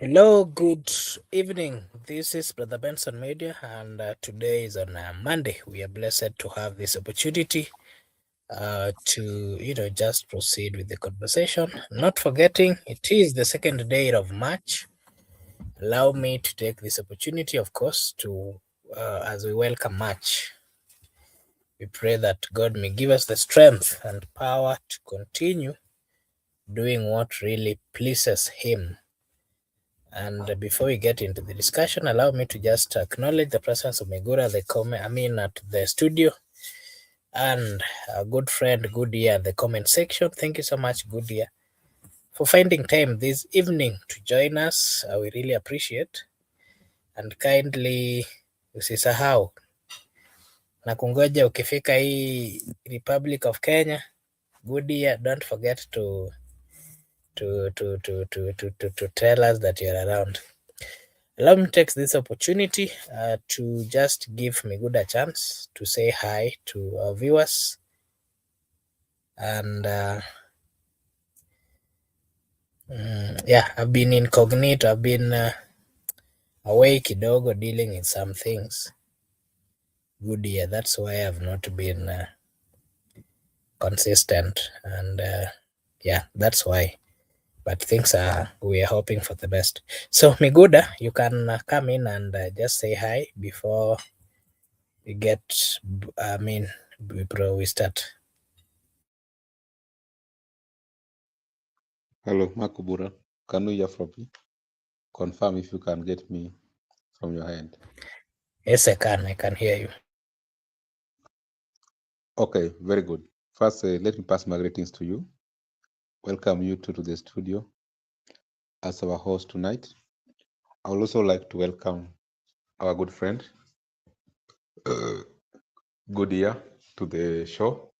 Hello, good evening. This is Brother Benson Media, and today is on Monday. We are blessed to have this opportunity to, just proceed with the conversation. Not forgetting, it is the second day of March. Allow me to take this opportunity, of course, to as we welcome March. We pray that God may give us the strength and power to continue doing what really pleases Him. And before we get into the discussion, allow me to just acknowledge the presence of Megura, at the studio, and a good friend, Goodia, at the comment section. Thank you so much, Goodia, for finding time this evening to join us. We really appreciate, and kindly usisahau na kungoja ukifika hii Republic of Kenya, Goodia, don't forget to tell us that you're around. Allow me to take this opportunity to just give Miguda a chance to say hi to our viewers. And I've been incognito. I've been away kidogo dealing with some things. Good year. That's why I've not been consistent. And that's why. But we are hoping for the best. So, Miguda, you can come in and just say hi before we before we start. Hello, Makubura. Can you hear from me? Confirm if you can get me from your end. Yes, I can. I can hear you. Okay, very good. First, let me pass my greetings to you. Welcome you to the studio as our host tonight. I would also like to welcome our good friend, Goodia, to the show.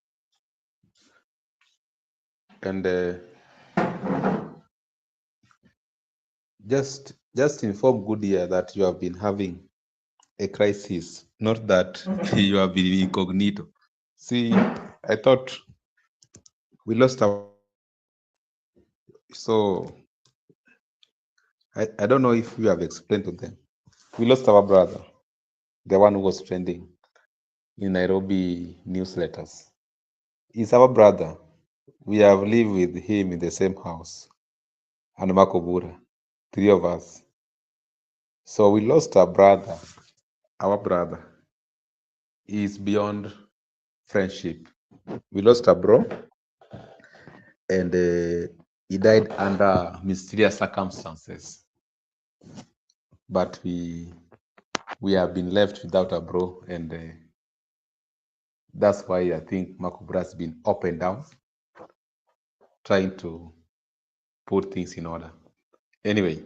And just inform Goodia that you have been having a crisis, not that you have been incognito. See, I thought we lost our. So I don't know if you have explained to them. We lost our brother, the one who was trending in Nairobi newsletters. He's our brother. We have lived with him in the same house, and Makobura, three of us. So we lost our brother. Our brother is beyond friendship. We lost a bro, and he died under mysterious circumstances. But we have been left without a bro, and that's why I think Makubra has been up and down, trying to put things in order. Anyway,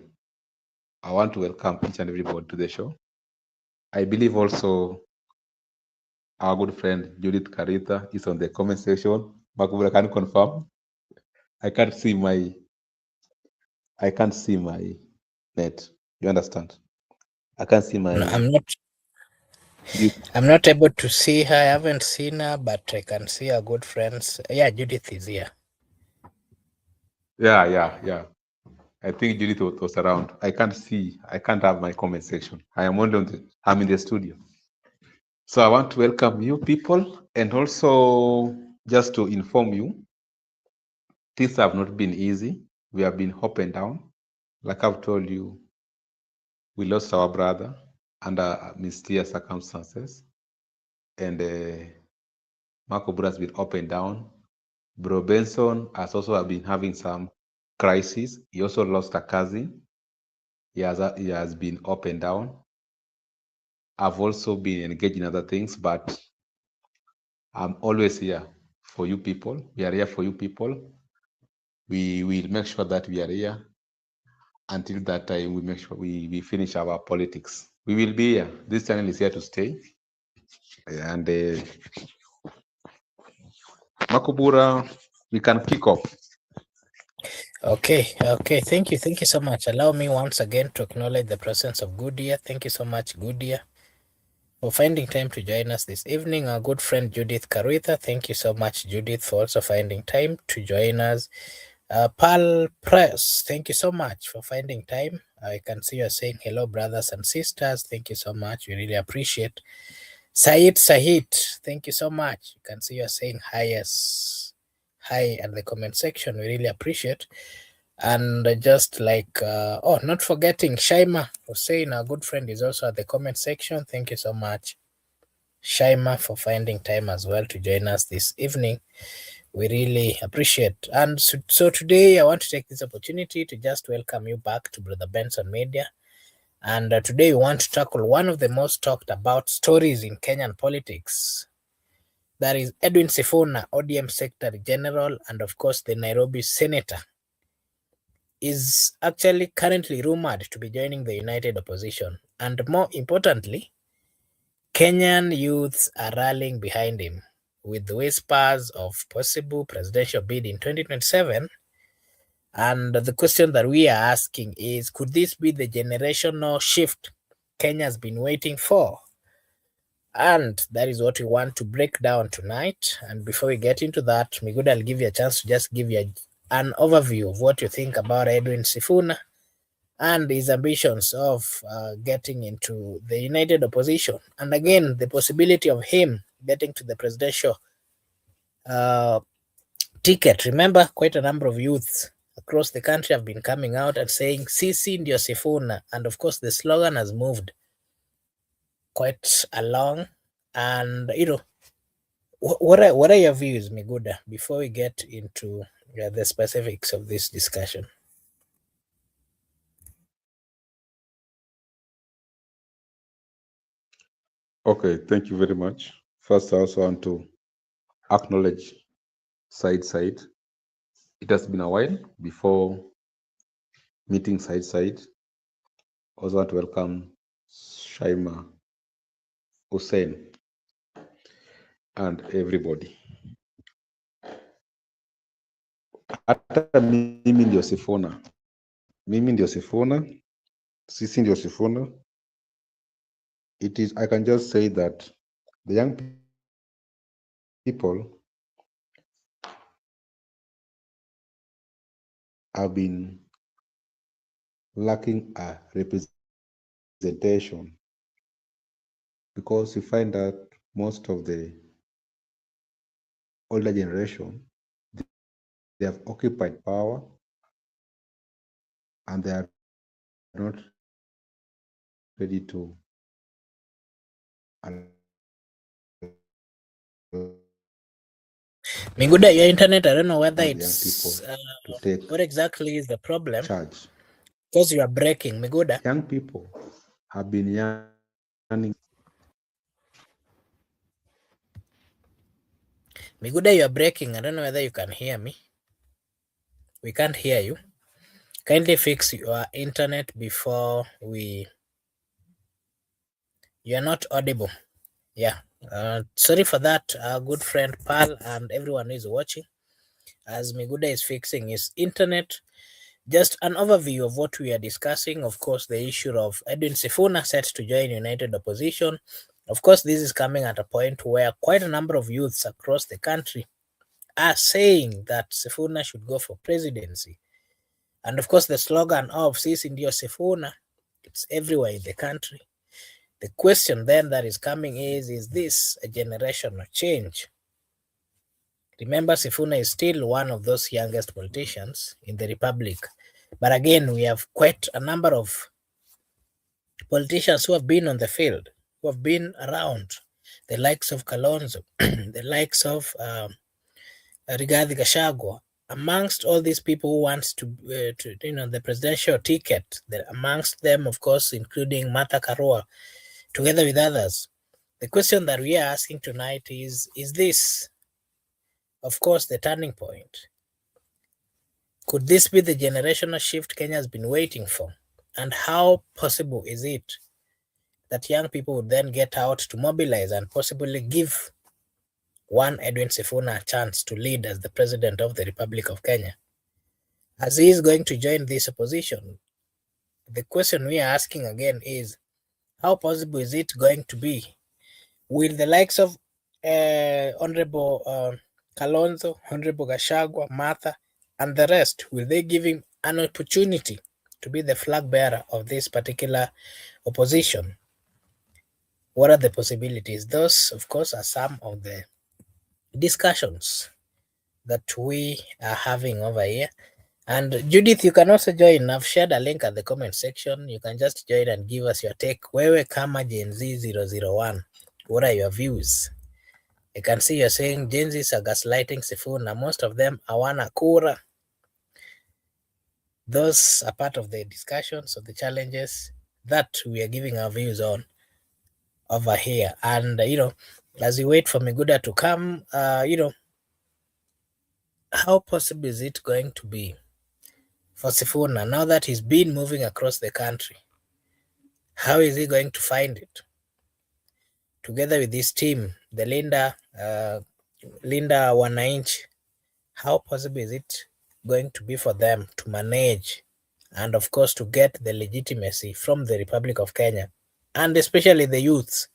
I want to welcome each and everybody to the show. I believe also our good friend Judith Karita is on the comment section. Makubra, can you confirm? I can't see my net. You understand? I can't see my. No, I'm not able to see her. I haven't seen her, but I can see our good friends. Yeah, Judith is here. Yeah. I think Judith was around. I can't see. I can't have my comment section. I am only I'm in the studio. So I want to welcome you people, and also just to inform you, things have not been easy. We have been up and down. Like I've told you, we lost our brother under mysterious circumstances, and Marco Bura has been up and down. Bro Benson has also been having some crisis. He also lost a cousin. He has been up and down. I've also been engaged in other things, but I'm always here for you people. We are here for you people. We will make sure that we are here until that time. We make sure we finish our politics. We will be here. This channel is here to stay. And Makubura, we can kick off. Okay. Thank you so much. Allow me once again to acknowledge the presence of Goodia. Thank you so much, Goodia, for finding time to join us this evening. Our good friend Judith Karwitha. Thank you so much, Judith, for also finding time to join us. Pal Press, thank you so much for finding time. I can see you're saying hello, brothers and sisters. Thank you so much. We really appreciate. Said, thank you so much. You can see you're saying hi, yes, hi at the comment section. We really appreciate. And just like, oh, not forgetting Shaima Hussein, our good friend, is also at the comment section. Thank you so much, Shaima, for finding time as well to join us this evening. We really appreciate. And so today I want to take this opportunity to just welcome you back to Brother Benson Media. And today we want to tackle one of the most talked about stories in Kenyan politics. That is Edwin Sifuna, ODM Secretary General, and of course the Nairobi Senator, is actually currently rumored to be joining the United Opposition. And more importantly, Kenyan youths are rallying behind him with whispers of possible presidential bid in 2027. And the question that we are asking is, could this be the generational shift Kenya's been waiting for? And that is what we want to break down tonight. And before we get into that, Miguda, I'll give you a chance to just give you an overview of what you think about Edwin Sifuna and his ambitions of getting into the United Opposition. And again, the possibility of him getting to the presidential uh, ticket. Remember, quite a number of youths across the country have been coming out and saying, Sisi ndio Sifuna. And of course, the slogan has moved quite along. And, what are your views, Miguda, before we get into the specifics of this discussion? Okay, thank you very much. First, I also want to acknowledge Side. It has been a while before meeting Side. Also want to welcome Shaima Hussein and everybody. Hata mimi ndio Sifuna. Sisi ndio Sifuna. It is, I can just say that the young people have been lacking a representation because you find that most of the older generation, they have occupied power and they are not ready to Miguda, your internet, I don't know whether allow the young people it's to take what exactly is the problem, charge. because you are breaking, Miguda. Young people have been yearning. Miguda, you are breaking. I don't know whether you can hear me. We can't hear you. Kindly fix your internet before we. You are not audible. Yeah. Sorry for that, our good friend Pal and everyone who is watching. As Miguda is fixing his internet, just an overview of what we are discussing. Of course, the issue of Edwin Sifuna set to join United Opposition. Of course, this is coming at a point where quite a number of youths across the country are saying that Sifuna should go for presidency. And of course, the slogan of Sisi ndio Sifuna, it's everywhere in the country. The question then that is coming is this a generational change? Remember, Sifuna is still one of those youngest politicians in the Republic. But again, we have quite a number of politicians who have been on the field, who have been around, the likes of Kalonzo, the likes of Rigathi Gachagua, amongst all these people who wants to the presidential ticket. Amongst them, of course, including Martha Karua, together with others. The question that we are asking tonight is this, of course, the turning point? Could this be the generational shift Kenya has been waiting for? And how possible is it that young people would then get out to mobilize and possibly give one Edwin Sifuna a chance to lead as the president of the Republic of Kenya? As he is going to join this opposition, the question we are asking again is, how possible is it going to be? Will the likes of Honorable Kalonzo, Honorable Gachagua, Martha, and the rest, will they give him an opportunity to be the flag bearer of this particular opposition? What are the possibilities? Those, of course, are some of the discussions that we are having over here. And Judith, you can also join. I've shared a link at the comment section. You can just join and give us your take. Wewe kama Gen Z 001, what are your views? You can see you're saying Gen Zs are gaslighting Sifuna. Most of them awana kura. Those are part of the discussions of the challenges that we are giving our views on over here. And, as we wait for Miguda to come, how possible is it going to be for Sifuna now that he's been moving across the country? How is he going to find it? Together with this team, the Linda Wananchi, how possible is it going to be for them to manage and, of course, to get the legitimacy from the Republic of Kenya and especially the youths?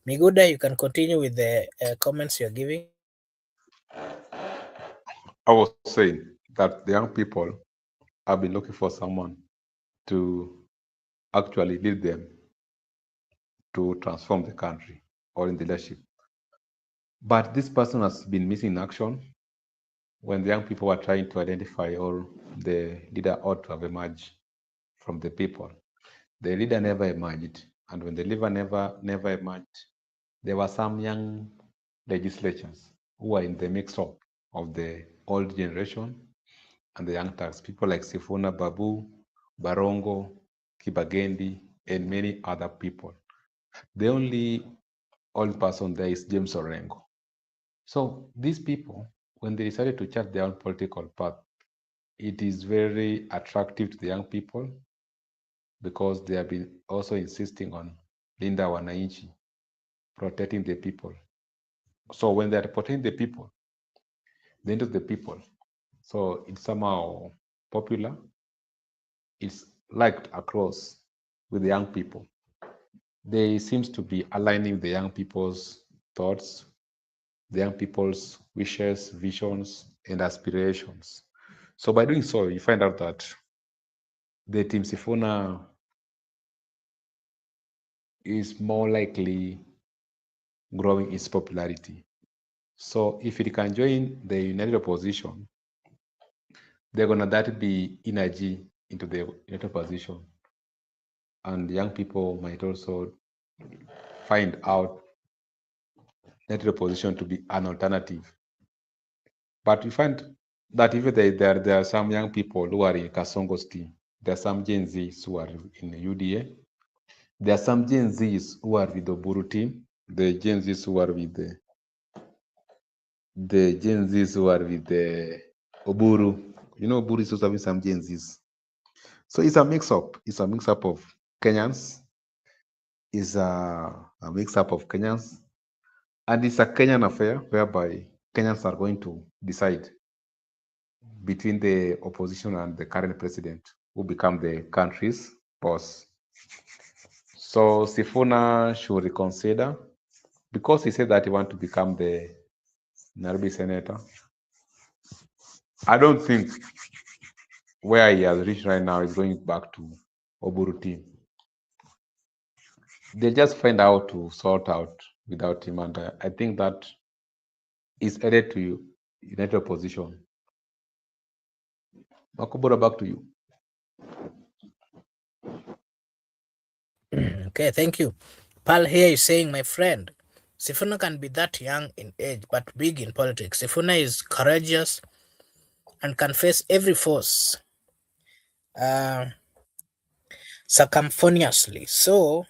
Miguda, you can continue with the comments you're giving. I was saying that the young people have been looking for someone to actually lead them to transform the country or in the leadership. But this person has been missing in action when the young people were trying to identify or the leader ought to have emerged from the people. The leader never emerged. And when the leader never emerged, there were some young legislators who were in the mix-up of the old generation and the young tax, people like Sifuna, Babu, Barongo, Kibagendi, and many other people. The only old person there is James Orengo. So these people, when they decided to chart their own political path, it is very attractive to the young people because they have been also insisting on Linda Wananchi, protecting the people. So when they are protecting the people, the interest of the people, so it's somehow popular, it's liked across with the young people. They seems to be aligning the young people's thoughts, the young people's wishes, visions, and aspirations. So by doing so, you find out that the Team Sifuna is more likely growing its popularity. So if it can join the united opposition, they're gonna that be energy into the united opposition. And young people might also find out united opposition to be an alternative. But we find that even there are some young people who are in Kasongo's team. There are some Gen Zs who are in the UDA. There are some Gen Zs who are with the Oburu team. The Gen Zs who are with the Gen Zs who are with the Oburu. You know, Oburu is also having some Gen Zs. So it's a mix-up. It's a mix-up of Kenyans. It's a mix-up of Kenyans. And it's a Kenyan affair whereby Kenyans are going to decide between the opposition and the current president who become the country's boss. So Sifuna should reconsider because he said that he wants to become the Nairobi senator. I don't think where he has reached right now is going back to Oburu team. They'll just find out to sort out without him, and I think that is headed to united opposition. Makobora, back to you. Okay, thank you. Pal here is saying, my friend, Sifuna can be that young in age but big in politics. Sifuna is courageous and can face every force circumfoniously, so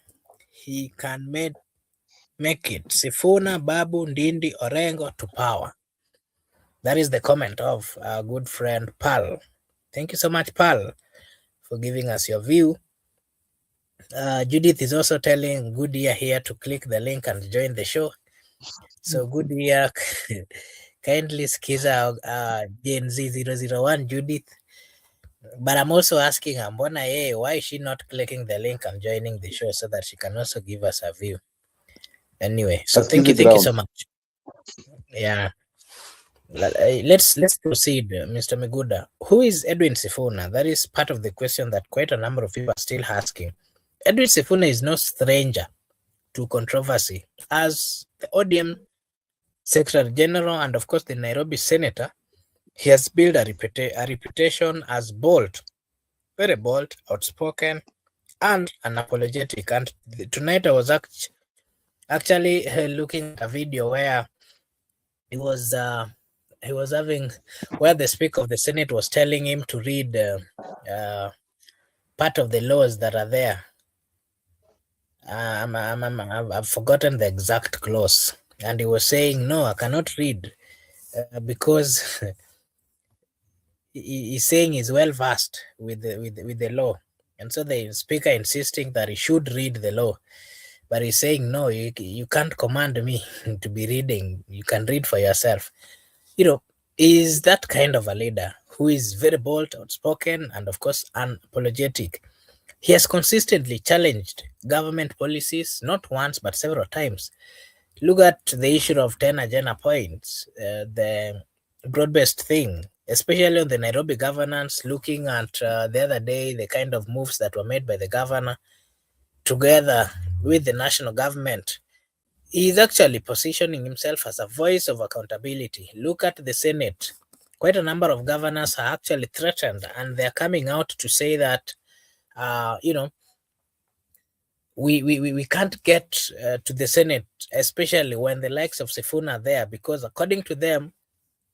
he can make it. Sifuna, Babu, Ndindi, Orengo to power. That is the comment of our good friend Pal. Thank you so much, Pal, for giving us your view. Judith is also telling Good Year here to click the link and join the show. So Good Year, kindly skiza Gen Z 001 Judith. But I'm also asking her, mbona why is she not clicking the link and joining the show so that she can also give us a view? Anyway, so Excuse the thank you so ground. much. Yeah. Let's proceed, Mr. Miguda. Who is Edwin Sifuna? That is part of the question that quite a number of people are still asking. Edwin Sifuna is no stranger to controversy. As the ODM Secretary General and, of course, the Nairobi Senator, he has built a reputation as bold, very bold, outspoken, and unapologetic. And tonight I was actually looking at a video where he was uh, he was having where the Speaker of the Senate was telling him to read part of the laws that are there. I've forgotten the exact clause, and he was saying, "No, I cannot read because he's saying he's well versed with the law." And so the Speaker insisting that he should read the law, but he's saying, "No, you can't command me to be reading. You can read for yourself." You know, is that kind of a leader who is very bold, outspoken, and, of course, unapologetic. He has consistently challenged government policies, not once but several times. Look at the issue of 10 agenda points, the broad based thing, especially on the Nairobi governance, looking at the other day, the kind of moves that were made by the governor together with the national government. He is actually positioning himself as a voice of accountability. Look at the Senate. Quite a number of governors are actually threatened, and they're coming out to say that, uh, you know, we can't get to the Senate, especially when the likes of Sifuna are there, because according to them,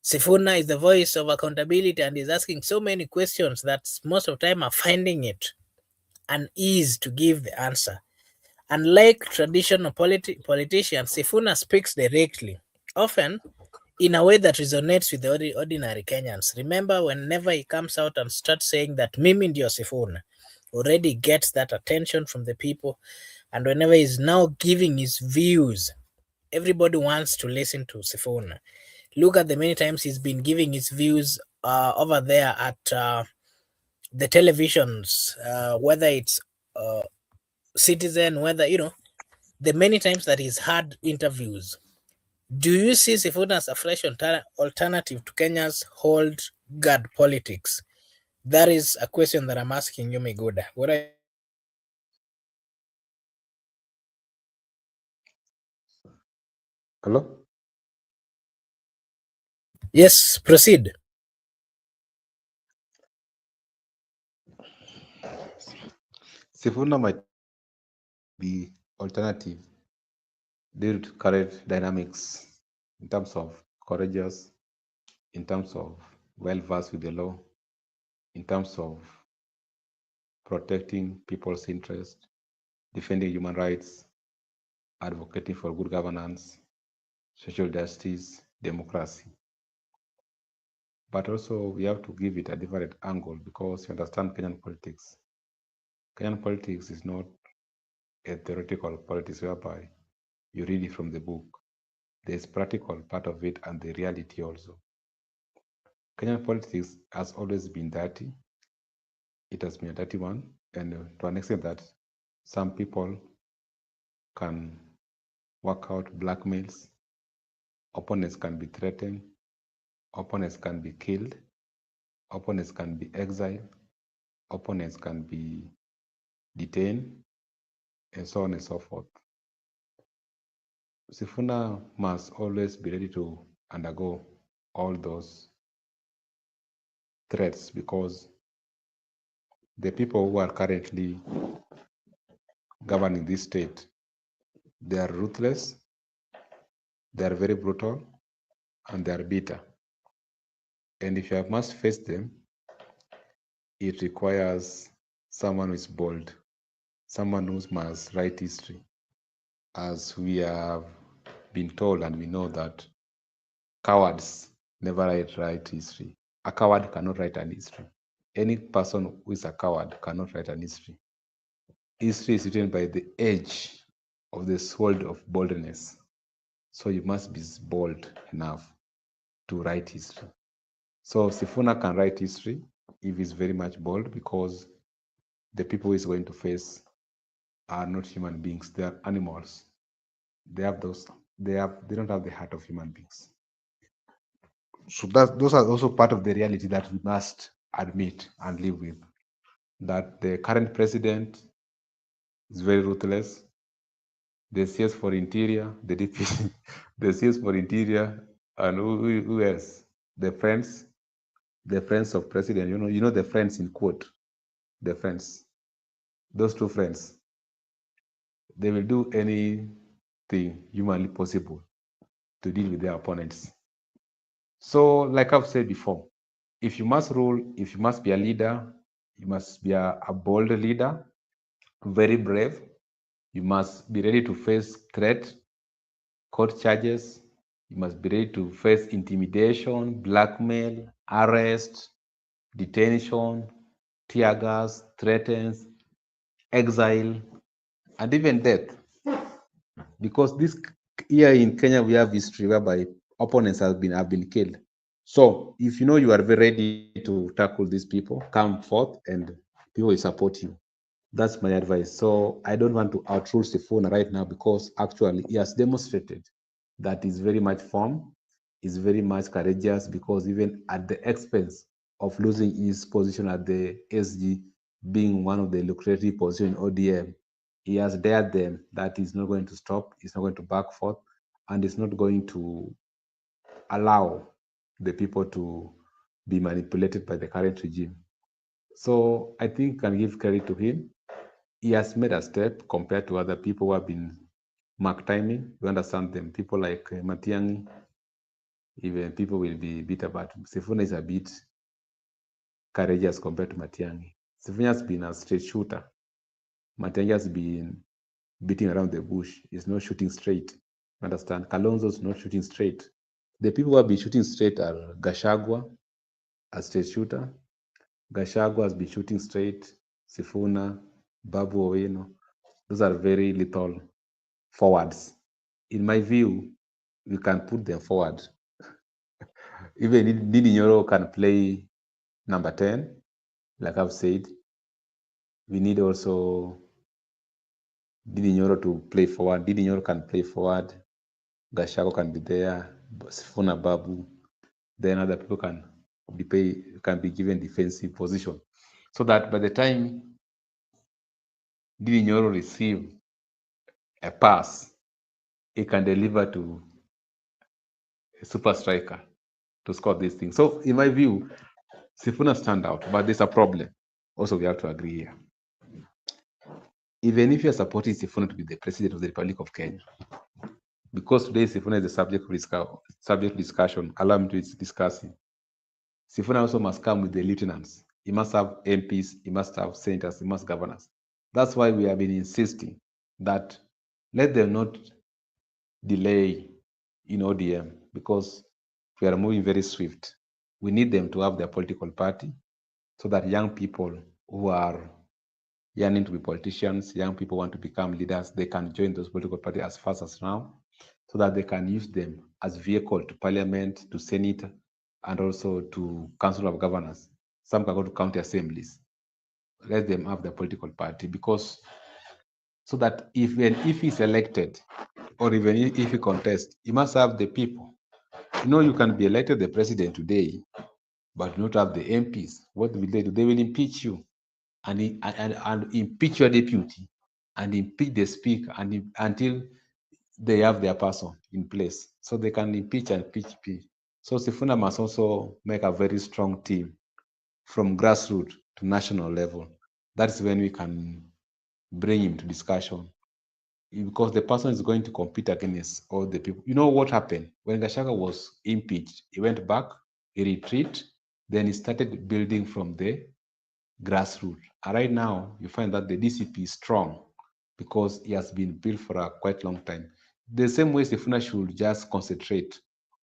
Sifuna is the voice of accountability and is asking so many questions that most of the time are finding it an ease to give the answer. Unlike traditional politicians, Sifuna speaks directly, often in a way that resonates with the ordinary Kenyans. Remember, whenever he comes out and starts saying that Mimi ndio Sifuna, already gets that attention from the people. And whenever he's now giving his views, everybody wants to listen to Sifuna. Look at the many times he's been giving his views over there at the televisions, whether it's uh, Citizen, whether, the many times that he's had interviews. Do you see Sifuna as a fresh alternative to Kenya's hold guard politics? That is a question that I'm asking you, Miguda. What are your thoughts on that? Hello? Yes, proceed. Sifuna might be alternative due to current dynamics in terms of courageous, in terms of well versed with the law, in terms of protecting people's interests, defending human rights, advocating for good governance, social justice, democracy. But also we have to give it a different angle because you understand Kenyan politics. Kenyan politics is not a theoretical politics whereby you read it from the book. There's practical part of it and the reality also. Kenyan politics has always been dirty. It has been a dirty one, and to an extent that some people can work out blackmails. Opponents can be threatened. Opponents can be killed. Opponents can be exiled. Opponents can be detained, and so on and so forth. Sifuna must always be ready to undergo all those threats because the people who are currently governing this state, they are ruthless, they are very brutal, and they are bitter. And if you must face them, it requires someone who is bold, someone who must write history. As we have been told and we know that cowards never write history. A coward cannot write an history. Any person who is a coward cannot write an history. History is written by the edge of the sword of boldness. So you must be bold enough to write history. So Sifuna can write history if he's very much bold because the people he's going to face are not human beings, they are animals. They don't have the heart of human beings. So that those are also part of the reality that we must admit and live with. That the current president is very ruthless. The CS for Interior, the DP, the CS for Interior, and who else? The friends of president. You know the friends in quote, the friends. Those two friends, they will do anything humanly possible to deal with their opponents. So, like I've said before, if you must rule, if you must be a leader, you must be a bold leader, very brave. You must be ready to face threat, court charges. You must be ready to face intimidation, blackmail, arrest, detention, tear gas, threats, exile, and even death. Because this here in Kenya we have history whereby opponents have been killed. So if you know you are very ready to tackle these people, come forth and people will support you. That's my advice. So I don't want to outrule Sifuna right now because actually he has demonstrated that he's very much firm, is very much courageous because even at the expense of losing his position at the SG, being one of the lucrative position in ODM, he has dared them that he's not going to stop, he's not going to back forth, and he's not going to allow the people to be manipulated by the current regime. So I think I can give credit to him. He has made a step compared to other people who have been mark timing. You understand them. People like Matiang'i, even people will be bitter, but Sifuna is a bit courageous compared to Matiang'i. Sifuna has been a straight shooter. Matiang'i has been beating around the bush. He's not shooting straight. You understand? Kalonzo's not shooting straight. The people who have been shooting straight are Gashagwa, a straight shooter. Gashagwa has been shooting straight. Sifuna, Babu Owino. Those are very lethal forwards. In my view, we can put them forward. Even Didi Nyoro can play number 10, like I've said. We need also Didi Nyoro to play forward. Didi Nyoro can play forward. Gashako can be there. Sifuna Babu. Then other people can be given defensive position. So that by the time Didi Nyoro receive a pass, he can deliver to a super striker to score these things. So in my view, Sifuna stand out, but there's a problem. Also, we have to agree here. Even if you're supporting Sifuna to be the president of the Republic of Kenya, because today Sifuna is the subject of discussion, allow me to discuss him. Sifuna also must come with the lieutenants. He must have MPs, he must have senators, he must governors. That's why we have been insisting that let them not delay in ODM because we are moving very swift. We need them to have their political party so that young people who are yearning to be politicians, young people want to become leaders, they can join those political parties as fast as now so that they can use them as vehicle to parliament, to senate, and also to council of governors. Some can go to county assemblies. Let them have their political party because so that even if he's elected or even if he contests, he must have the people. You can be elected the president today, but not have the MPs. What will they do? They will impeach you and impeach your deputy and impeach the speaker until they have their person in place. So they can impeach and impeach. So Sifuna must also make a very strong team from grassroots to national level. That's when we can bring him to discussion because the person is going to compete against all the people. You know what happened? When Gashaka was impeached, he went back, he retreated, then he started building from the grassroots. And right now, you find that the DCP is strong because he has been built for a quite long time. The same way Sifuna should just concentrate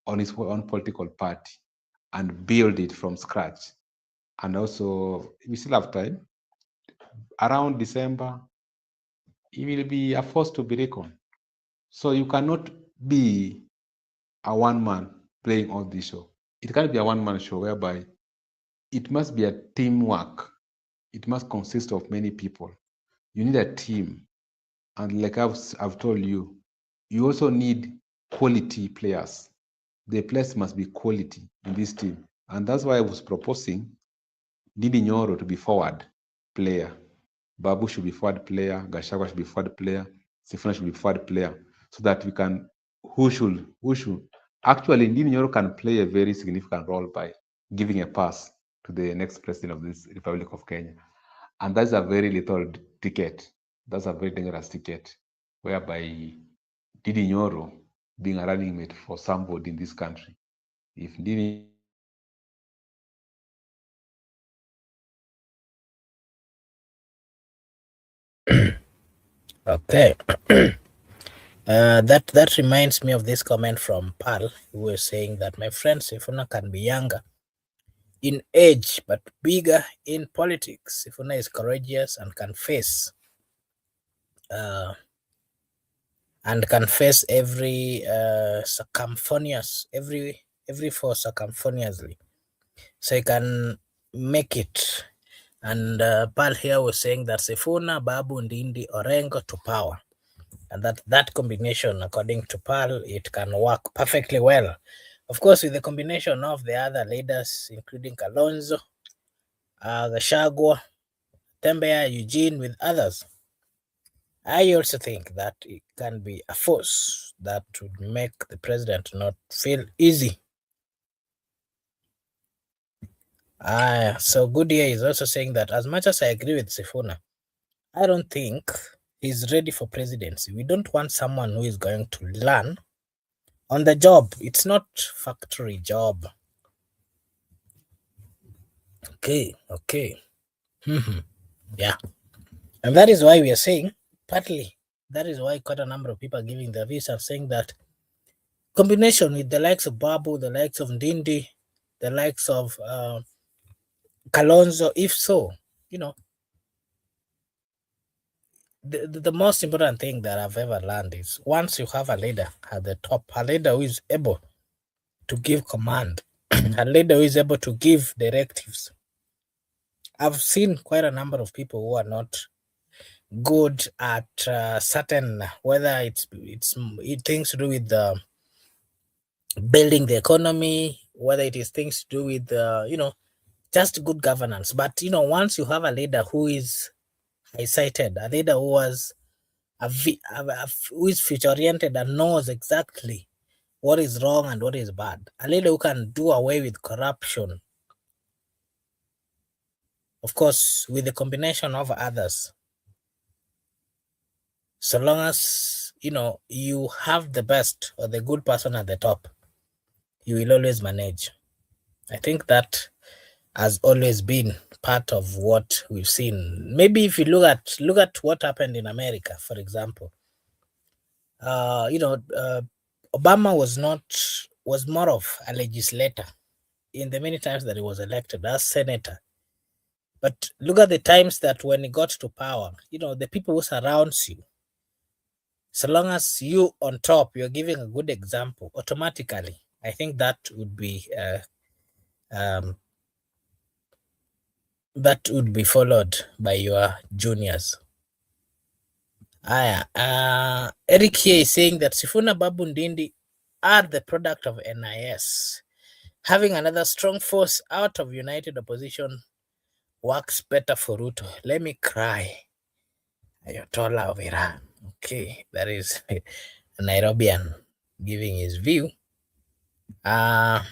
on his own political party and build it from scratch. And also, we still have time. Around December, he will be a force to be reckoned. So you cannot be a one man playing all this show. It can't be a one man show whereby it must be a teamwork. It must consist of many people. You need a team. And like I've told you, you also need quality players. the players must be quality in this team. And that's why I was proposing Didi Nyoro to be forward player. Babu should be forward player. Gashagwa should be forward player. Sifuna should be forward player. So that we can, who should, actually, Didi Nyoro can play a very significant role by giving a pass to the next president of this Republic of Kenya. And that's a very little ticket. That's a very dangerous ticket, whereby Didi Nyoro being a running mate for somebody in this country. If Didi Nyoro is not able to play well, Okay. That reminds me of this comment from Pal, who was saying that my friend Sifuna can be younger in age but bigger in politics. Sifuna is courageous and can face uh, every every force circumferentially, so he can make it. And Pal here was saying that Sifuna, Babu, Ndindi, Orengo to power, and that combination, according to Pal, it can work perfectly well. Of course, with the combination of the other leaders, including Kalonzo, Gashagwa, Tembea, Eugene, with others, I also think that it can be a force that would make the president not feel easy. So Goodyear is also saying that as much as I agree with Sifuna, I don't think he's ready for presidency. We don't want someone who is going to learn on the job. It's not factory job. Okay. Yeah. And that is why we are saying, partly, that is why quite a number of people are giving their views and saying that combination with the likes of Babu, the likes of Ndindi, the likes of Kalonzo, if so, you know, the most important thing that I've ever learned is once you have a leader at the top, a leader who is able to give command, a leader who is able to give directives. I've seen quite a number of people who are not good at certain, whether it's things to do with building the economy, whether it is things to do with just good governance. But once you have a leader who is high-sighted, a leader who was who is future-oriented and knows exactly what is wrong and what is bad, a leader who can do away with corruption, of course, with the combination of others, so long as you have the best or the good person at the top, you will always manage. I think that has always been part of what we've seen. Maybe if you look at what happened in America, for example, Obama was more of a legislator in the many times that he was elected as senator. But look at the times that when he got to power, the people who surrounds you, so long as you on top, you're giving a good example, automatically, I think um, that would be followed by your juniors. Eric here is saying that Sifuna, Babu, Ndindi are the product of NIS. Having another strong force out of united opposition works better for Ruto. Let me cry. Ayatollah of Iran. Okay, that is a Nairobian giving his view. And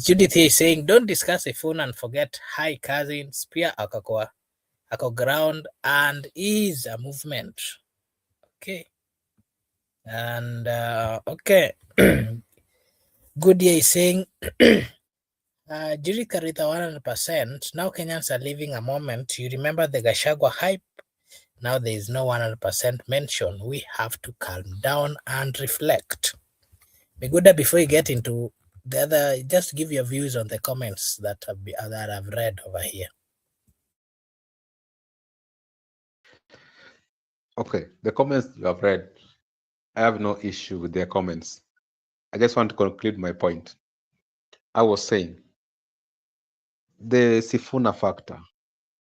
Judith is saying, don't discuss a phone and forget high cousin, spear akakoa, ako ground, and is a movement. Okay. And okay. Goodyear is saying, Judith Karita 100%. Now Kenyans are living a moment. You remember the Gashagwa hype? Now there is no 100% mention. We have to calm down and reflect. Miguda, before you get into the other, just give your views on the comments that I've read over here. Okay, the comments you have read, I have no issue with their comments. I just want to conclude my point. I was saying the Sifuna factor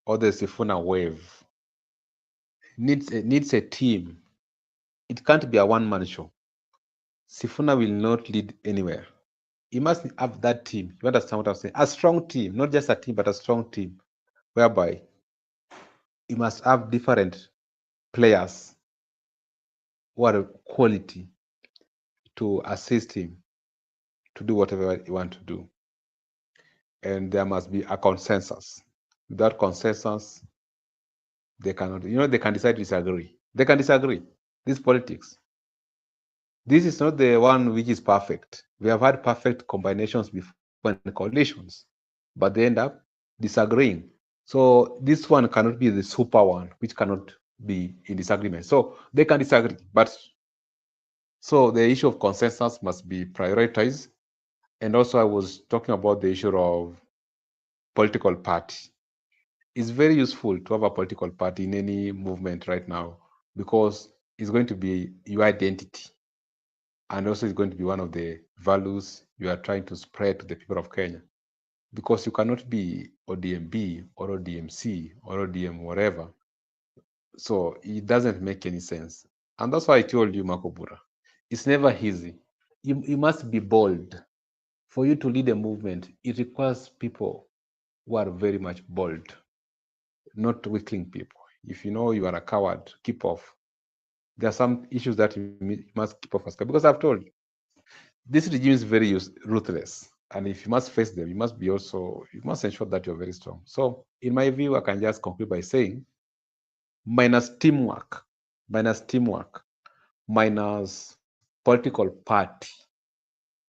or the Sifuna wave needs a team. It can't be a one-man show. Sifuna will not lead anywhere. He must have that team. You understand what I'm saying? A strong team, not just a team, but a strong team, whereby he must have different players who are quality to assist him to do whatever he want to do. And there must be a consensus. Without consensus, they cannot, they can decide to disagree. They can disagree. This is politics. This is not the one which is perfect. We have had perfect combinations before in coalitions, but they end up disagreeing. So this one cannot be the super one, which cannot be in disagreement. So they can disagree, but so the issue of consensus must be prioritized. And also, I was talking about the issue of political party. It's very useful to have a political party in any movement right now because it's going to be your identity. And also, it's going to be one of the values you are trying to spread to the people of Kenya. Because you cannot be ODMB or ODMC or ODM whatever. So it doesn't make any sense. And that's why I told you, Makobura, it's never easy. You must be bold. For you to lead a movement, it requires people who are very much bold, not weakling people. If you know you are a coward, keep off. There are some issues that you must keep off as because I've told you, this regime is very ruthless. And if you must face them, you must ensure that you're very strong. So, in my view, I can just conclude by saying minus teamwork, minus teamwork, minus political party,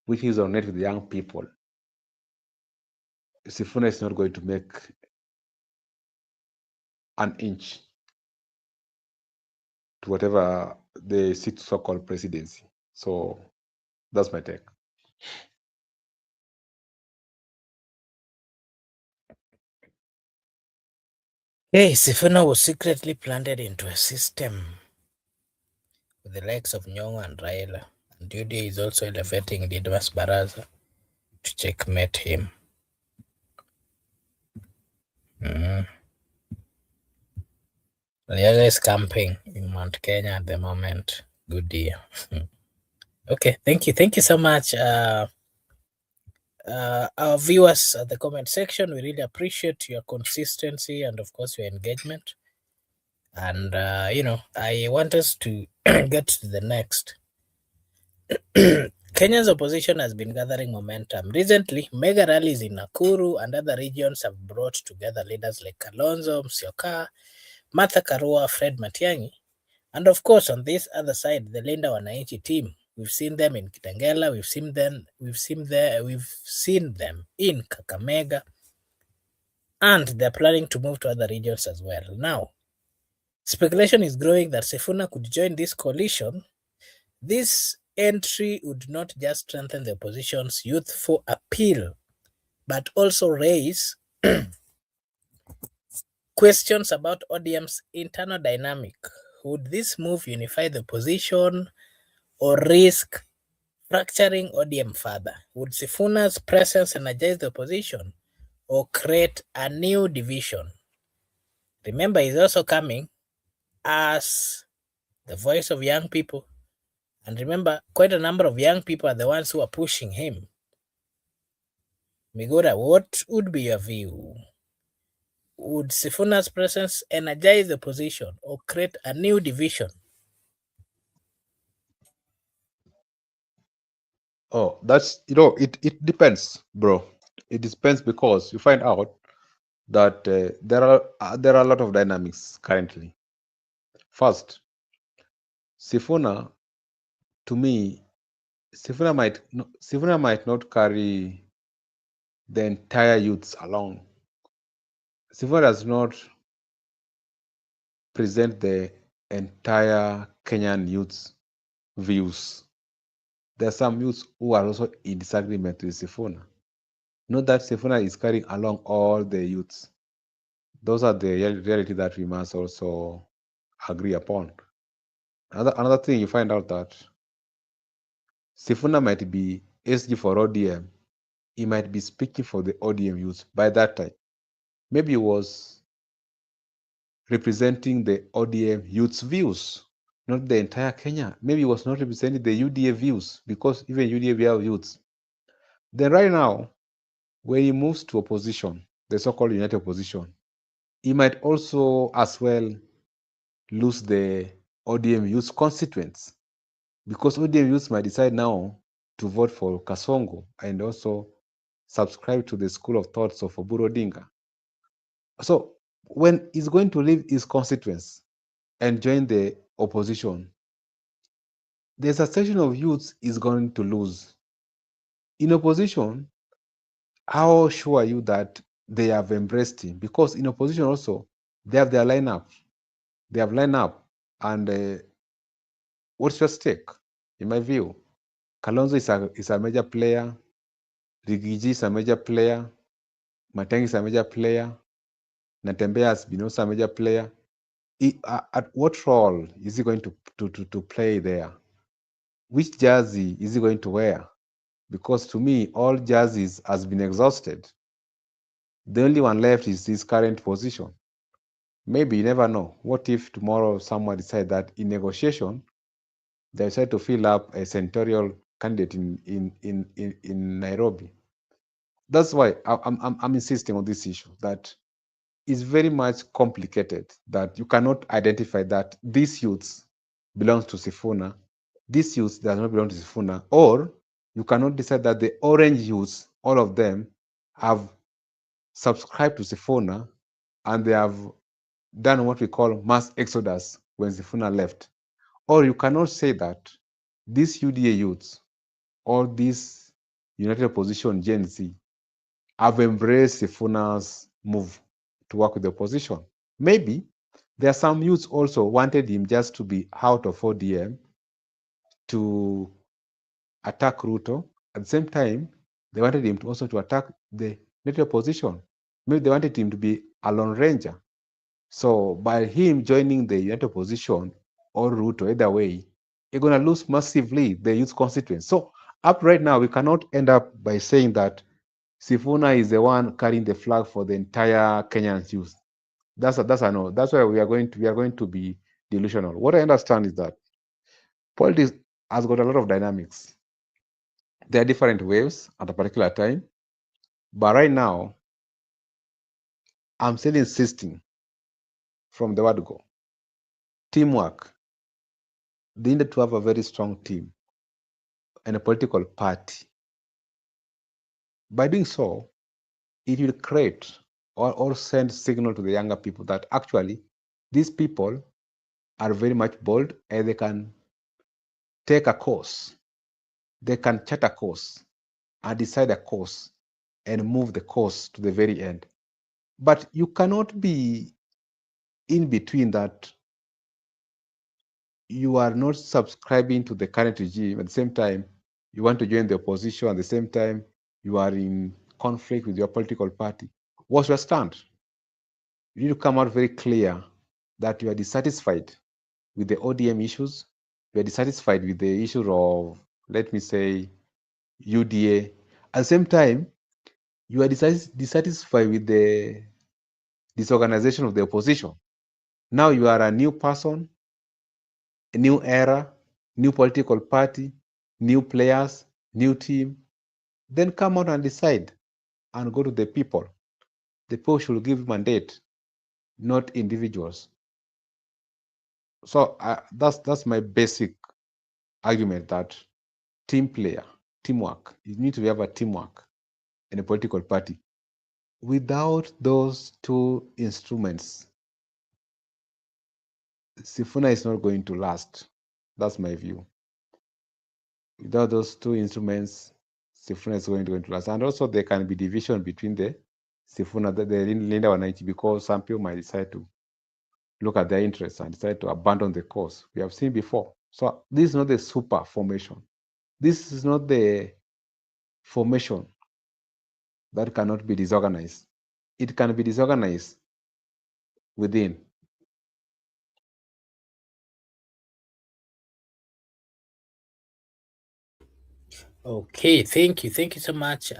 which is on net with young people, Sifuna is not going to make an inch to whatever the so-called presidency. So that's my take. Hey, Sifuna was secretly planted into a system with the likes of Nyong'o and Raila. And Judy is also elevating Didmas Baraza to checkmate him. Mm. Raila is camping in Mount Kenya at the moment. Good deal. Okay, thank you. Thank you so much. Our viewers at the comment section, we really appreciate your consistency and, of course, your engagement. And, I want us to get to the next. Kenya's opposition has been gathering momentum. Recently, mega rallies in Nakuru and other regions have brought together leaders like Kalonzo Musyoka, Martha Karua, Fred Matiang'i, and of course, on this other side, the Linda Wananchi team. We've seen them in Kitengela, we've seen them in Kakamega, and they're planning to move to other regions as well. Now, speculation is growing that Sifuna could join this coalition. This entry would not just strengthen the opposition's youthful appeal, but also raise questions about ODM's internal dynamic. Would this move unify the opposition or risk fracturing ODM further? Would Sifuna's presence energize the opposition or create a new division? Remember, he's also coming as the voice of young people. And remember, quite a number of young people are the ones who are pushing him. Migora, what would be your view? Would Sifuna's presence energize the opposition or create a new division? Oh, that's it depends, bro. It depends because you find out that there are a lot of dynamics currently. First, Sifuna, to me, Sifuna might not carry the entire youths along. Sifuna does not present the entire Kenyan youths' views. There are some youths who are also in disagreement with Sifuna. Not that Sifuna is carrying along all the youths. Those are the reality that we must also agree upon. Another thing, you find out that Sifuna might be SG for ODM. He might be speaking for the ODM youth by that time. Maybe he was representing the ODM youth's views, not the entire Kenya. Maybe he was not representing the UDA views because even UDA we have youths. Then right now, when he moves to opposition, the so-called united opposition, he might also as well lose the ODM youth constituents because ODM youths might decide now to vote for Kasongo and also subscribe to the school of thoughts of Oburu Odinga. So when he's going to leave his constituents and join the opposition, there's a section of youths is going to lose. In opposition, how sure are you that they have embraced him? Because in opposition also, they have their lineup. They have lineup. And what's your stake? In my view, Kalonzo is a major player. Rigiji is a major player. Matengi is a major player. Natembeya has been also a major player. At what role is he going to play there? Which jersey is he going to wear? Because to me, all jerseys has been exhausted. The only one left is his current position. Maybe you never know. What if tomorrow someone decide that in negotiation they decide to fill up a senatorial candidate in Nairobi? That's why I'm insisting on this issue that it's very much complicated. That you cannot identify that these youths belongs to Sifuna, this youth does not belong to Sifuna, or you cannot decide that the orange youths, all of them, have subscribed to Sifuna and they have done what we call mass exodus when Sifuna left. Or you cannot say that these UDA youths or this United Opposition Gen Z have embraced Sifuna's move to work with the opposition. Maybe there are some youths also wanted him just to be out of ODM to attack Ruto. At the same time, they wanted him to also to attack the United Opposition. Maybe they wanted him to be a lone ranger. So by him joining the United Opposition or Ruto, either way, you're going to lose massively the youth constituents. So up right now, we cannot end up by saying that Sifuna is the one carrying the flag for the entire Kenyan youth. That's a no. That's why we are going to be delusional. What I understand is that politics has got a lot of dynamics. There are different waves at a particular time, but right now, I'm still insisting from the word go. Teamwork. They needed to have a very strong team and a political party. By doing so, it will create or send signal to the younger people that actually these people are very much bold and they can take a course. They can chart a course and decide a course and move the course to the very end. But you cannot be in between that you are not subscribing to the current regime. At the same time, you want to join the opposition. At the same time, you are in conflict with your political party. What's your stand? You need to come out very clear that you are dissatisfied with the ODM issues. You are dissatisfied with the issue of, let me say, UDA. At the same time, you are dissatisfied with the disorganization of the opposition. Now you are a new person, a new era, new political party, new players, new team. Then come out and decide and go to the people. The people should give mandate, not individuals. So that's my basic argument that team player, teamwork. You need to have a teamwork in a political party. Without those two instruments, Sifuna is not going to last. That's my view. Without those two instruments, Sifuna is going to last. And also there can be division between the Sifuna, the Linda 190, because some people might decide to look at their interests and decide to abandon the cause. We have seen before. So this is not the super formation. This is not the formation that cannot be disorganized. It can be disorganized within. Okay, thank you so much,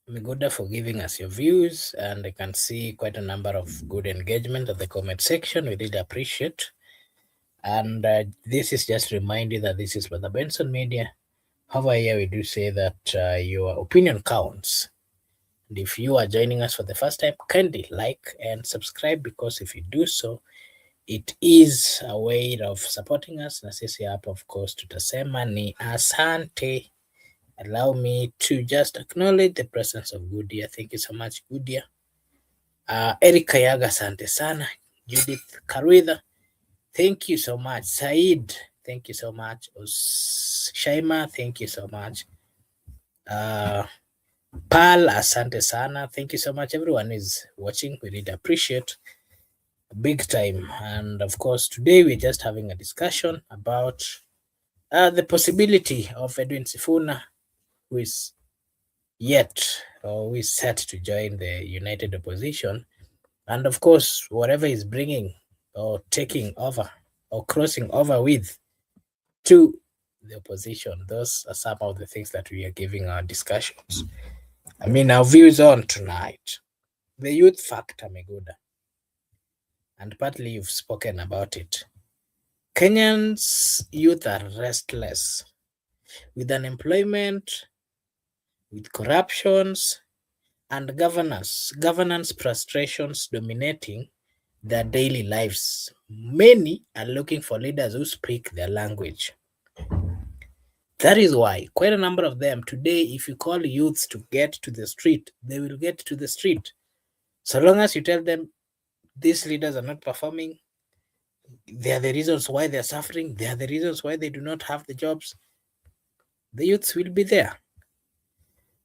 Migoda, for giving us your views, and I can see quite a number of good engagement at the comment section. We really appreciate. And this is just remind you that this is Brother Benson Media. However, here we do say that your opinion counts. And if you are joining us for the first time, kindly like and subscribe, because if you do so, it is a way of supporting us. Na sisi hapa, of course, tutasema ni asante. Allow me to just acknowledge the presence of Gudia. Thank you so much, Gudia. Eric Kayaga, asante sana. Judith Karuitha, thank you so much. Said, thank you so much. Shaima, thank you so much. Pal, asante sana. Thank you so much. Everyone is watching. We really appreciate big time. And of course, today we're just having a discussion about the possibility of Edwin Sifuna, who is yet or who is set to join the United Opposition. And of course, whatever he's bringing or taking over or crossing over with to the opposition, those are some of the things that we are giving our discussions. I mean, our views on tonight. The youth factor, Meguda, and partly you've spoken about it. Kenyans youth are restless with unemployment, with corruptions, and governance frustrations dominating their daily lives. Many are looking for leaders who speak their language. That is why quite a number of them today, if you call youths to get to the street, they will get to the street. So long as you tell them these leaders are not performing, they are the reasons why they're suffering, they are the reasons why they do not have the jobs, the youths will be there.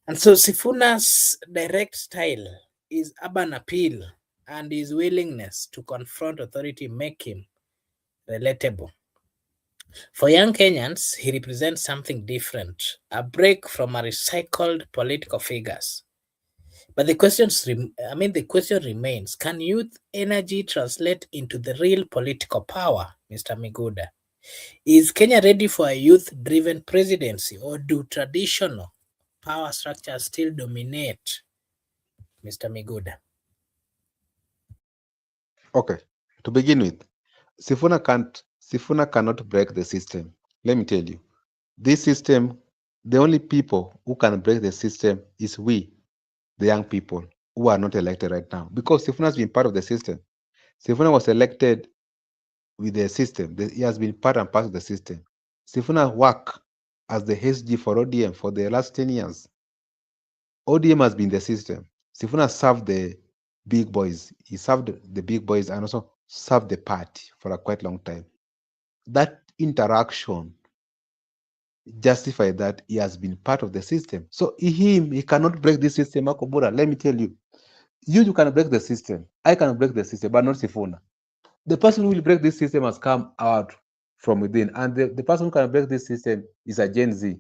And so Sifuna's direct style, his urban appeal, and his willingness to confront authority make him relatable. For young Kenyans, he represents something different, a break from a recycled political figures. But the question remains: can youth energy translate into the real political power, Mr. Miguda? Is Kenya ready for a youth-driven presidency, or do traditional power structures still dominate, Mr. Miguda? Okay. To begin with, Sifuna cannot break the system. Let me tell you. This system, the only people who can break the system is we, the young people who are not elected right now. Because Sifuna has been part of the system. Sifuna was elected with the system. He has been part and part of the system. Sifuna worked as the HG for ODM for the last 10 years. ODM has been the system. Sifuna served the big boys. He served the big boys and also served the party for a quite long time. That interaction justifies that he has been part of the system. So he cannot break this system. Makobura, let me tell you, you can break the system. I can break the system, but not Sifuna. The person who will break this system has come out from within, and the person who can break this system is a Gen Z.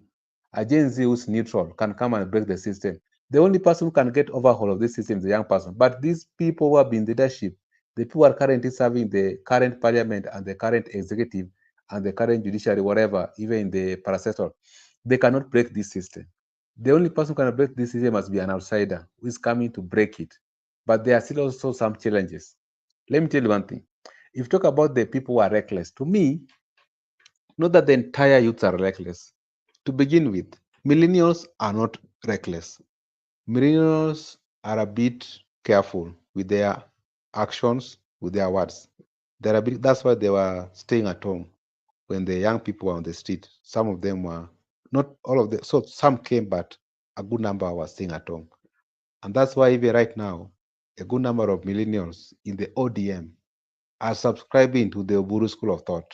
A Gen Z who's neutral can come and break the system. The only person who can get overhaul of this system is a young person. But these people who have been leadership, the people who are currently serving the current parliament and the current executive and the current judiciary, whatever, even in the parastatal, they cannot break this system. The only person who can break this system must be an outsider who is coming to break it. But there are still also some challenges. Let me tell you one thing. If you talk about the people who are reckless, to me, not that the entire youths are reckless. To begin with, millennials are not reckless. Millennials are a bit careful with their actions, with their words. That's why they were staying at home when the young people were on the street. Some of them were, not all of them, so some came, but a good number were staying at home. And that's why even right now, a good number of millennials in the ODM are subscribing to the Oburu school of thought.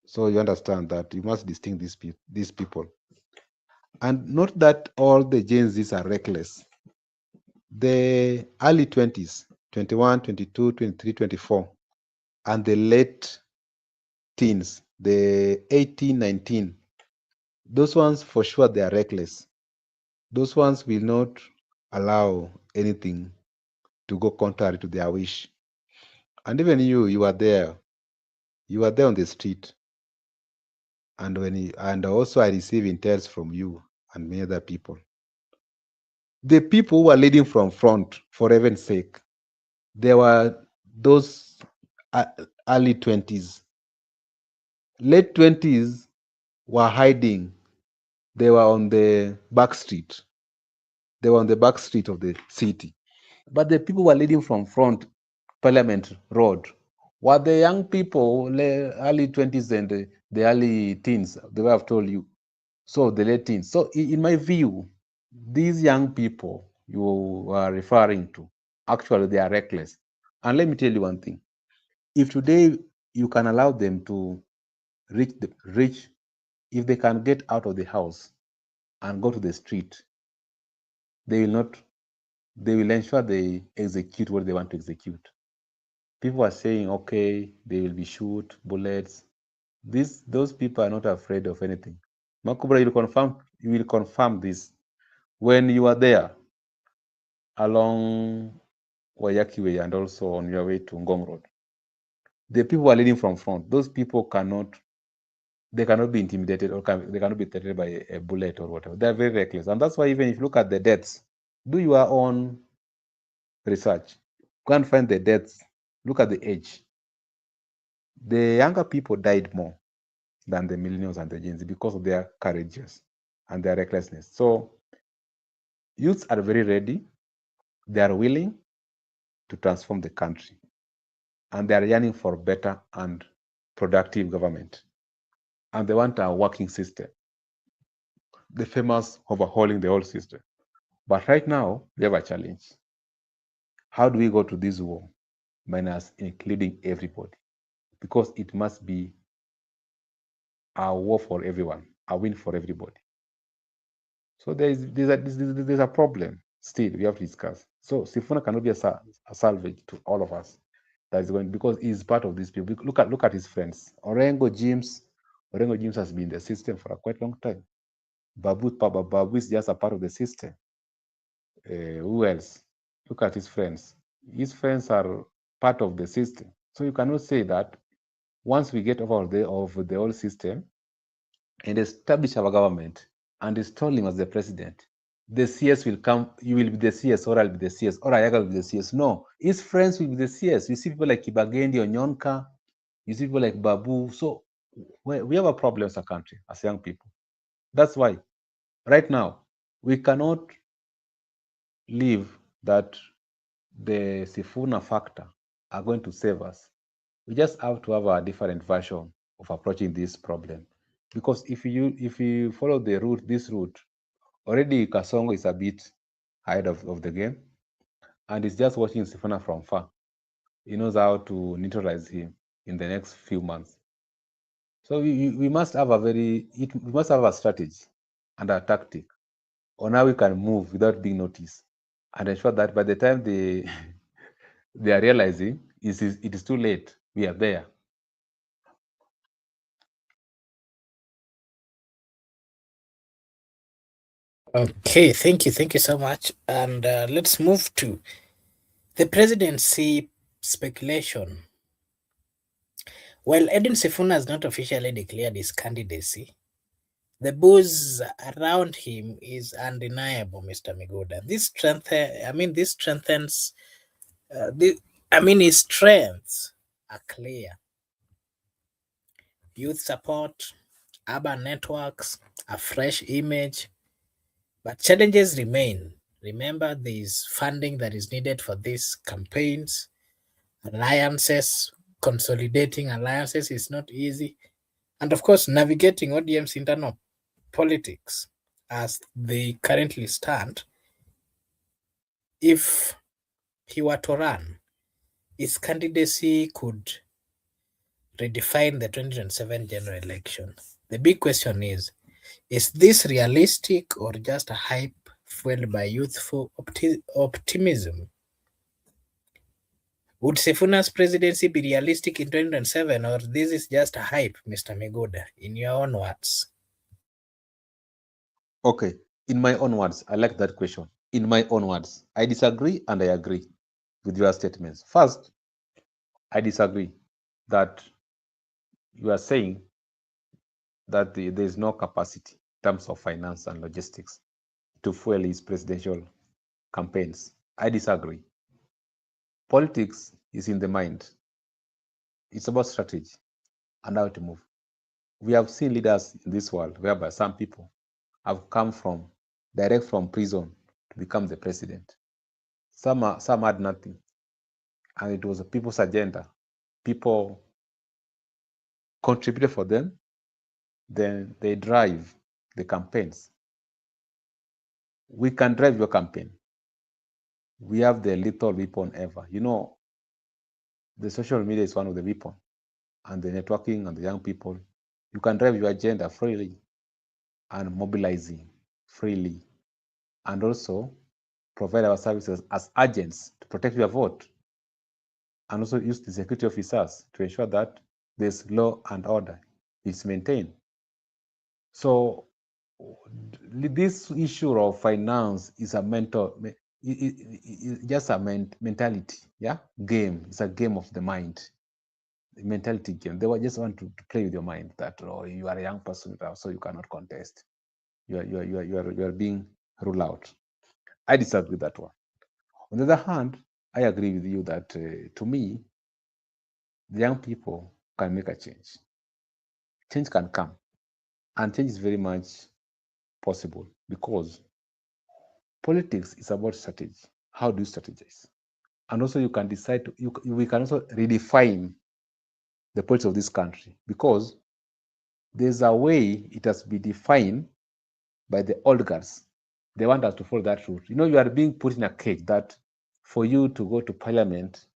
So you understand that you must distinguish these people. And not that all the Gen Zs are reckless. The early 20s, 21, 22, 23, 24, and the late teens, the 18, 19, those ones for sure they are reckless. Those ones will not allow anything to go contrary to their wish. And even you are there. You are there on the street. And and also I receive intels from you and many other people. The people who are leading from front, for heaven's sake, there were those early 20s. late 20s were hiding. They were on the back street. They were on the back street of the city. But the people were leading from front Parliament Road were the young people, early 20s and the early teens, the way I've told you. So the late teens. So in my view, these young people you are referring to, actually they are reckless. And let me tell you one thing. If today you can allow them to reach, if they can get out of the house and go to the street, they will not, they will ensure they execute what they want to execute. People are saying, okay, they will be shoot, bullets. Those people are not afraid of anything. Makubra, you will confirm this. When you are there along Wayaki Way and also on your way to Ngong Road, the people are leading from front. Those people they cannot be intimidated or they cannot be threatened by a bullet or whatever. They are very reckless. And that's why even if you look at the deaths, do your own research. Go and find the deaths. Look at the age. The younger people died more than the millennials and the Gen Z because of their courageous and their recklessness. So youths are very ready. They are willing to transform the country. And they are yearning for better and productive government. And they want a working system. The famous overhauling the whole system. But right now, we have a challenge. How do we go to this war? Minus including everybody. Because it must be a war for everyone, a win for everybody. So there's a problem still we have to discuss. So Sifuna cannot be a salvage to all of us. That is going because he's part of these people. Look at his friends. Orengo James has been in the system for a quite long time. Babu is just a part of the system. Who else? Look at his friends. His friends are part of the system. So you cannot say that once we get over the old system and establish our government and install him as the president, the CS will come, you will be the CS, or I'll be the CS, or Ayaga will be the CS. No, his friends will be the CS. You see people like Kibagendi, Onyonka, you see people like Babu. So we have a problem as a country, as young people. That's why right now we cannot leave that the Sifuna factor are going to save us. We just have to have a different version of approaching this problem. Because if you follow this route, already Kasongo is a bit ahead of the game, and he's just watching Sifuna from far. He knows how to neutralize him in the next few months. So we must have we must have a strategy and a tactic on how we can move without being noticed, and ensure that by the time they are realizing it is too late, we are there. Okay, thank you so much. And let's move to the presidency speculation. While Edin Sifuna has not officially declared his candidacy, the buzz around him is undeniable, Mr. Miguda. This strengthens. His strengths are clear: youth support, urban networks, a fresh image, but challenges remain. Remember, there's funding that is needed for these campaigns, alliances, consolidating alliances is not easy, and of course, navigating ODM's internal politics as they currently stand. If he were to run, his candidacy could redefine the 2027 general election. The big question is this realistic or just a hype fueled by youthful optimism? Would Sifuna's presidency be realistic in 2027 or this is just a hype, Mr. Miguda, in your own words? Okay, in my own words, I like that question. In my own words, I disagree and I agree with your statements. First, I disagree that you are saying that there is no capacity in terms of finance and logistics to fuel his presidential campaigns. I disagree. Politics is in the mind. It's about strategy and how to move. We have seen leaders in this world whereby some people have come from direct from prison to become the president. Some had nothing, and it was a people's agenda. People contributed for them, then they drive the campaigns. We can drive your campaign. We have the lethal weapon ever. You know, the social media is one of the weapons, and the networking and the young people. You can drive your agenda freely and mobilizing freely, and also provide our services as agents to protect your vote, and also use the security officers to ensure that there's law and order is maintained. So this issue of finance is a just a mentality, yeah, game. It's a game of the mind, the mentality game. They just want to play with your mind that, oh, you are a young person, so you cannot contest. You are being ruled out. I disagree with that one. On the other hand, I agree with you that to me, the young people can make a change. Change can come, and change is very much possible because politics is about strategy. How do you strategize? And also, you can decide to. We can also redefine the politics of this country because there's a way it has been defined by the old guards. They want us to follow that route. You know, you are being put in a cage that for you to go to parliament,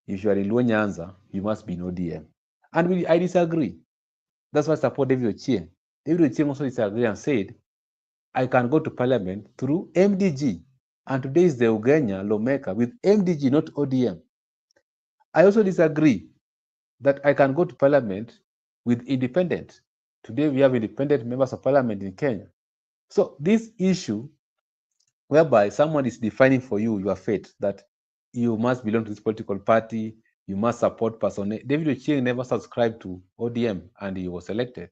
if you are in Luo Nyanza, you must be in ODM. And I disagree. That's why I support David Ochieng. David Ochieng also disagreed and said, I can go to parliament through MDG. And today is the Ugenya lawmaker with MDG, not ODM. I also disagree that I can go to parliament with independent. Today we have independent members of parliament in Kenya. So this issue whereby someone is defining for you your fate, that you must belong to this political party, you must support person. David Ochieng never subscribed to ODM and he was elected.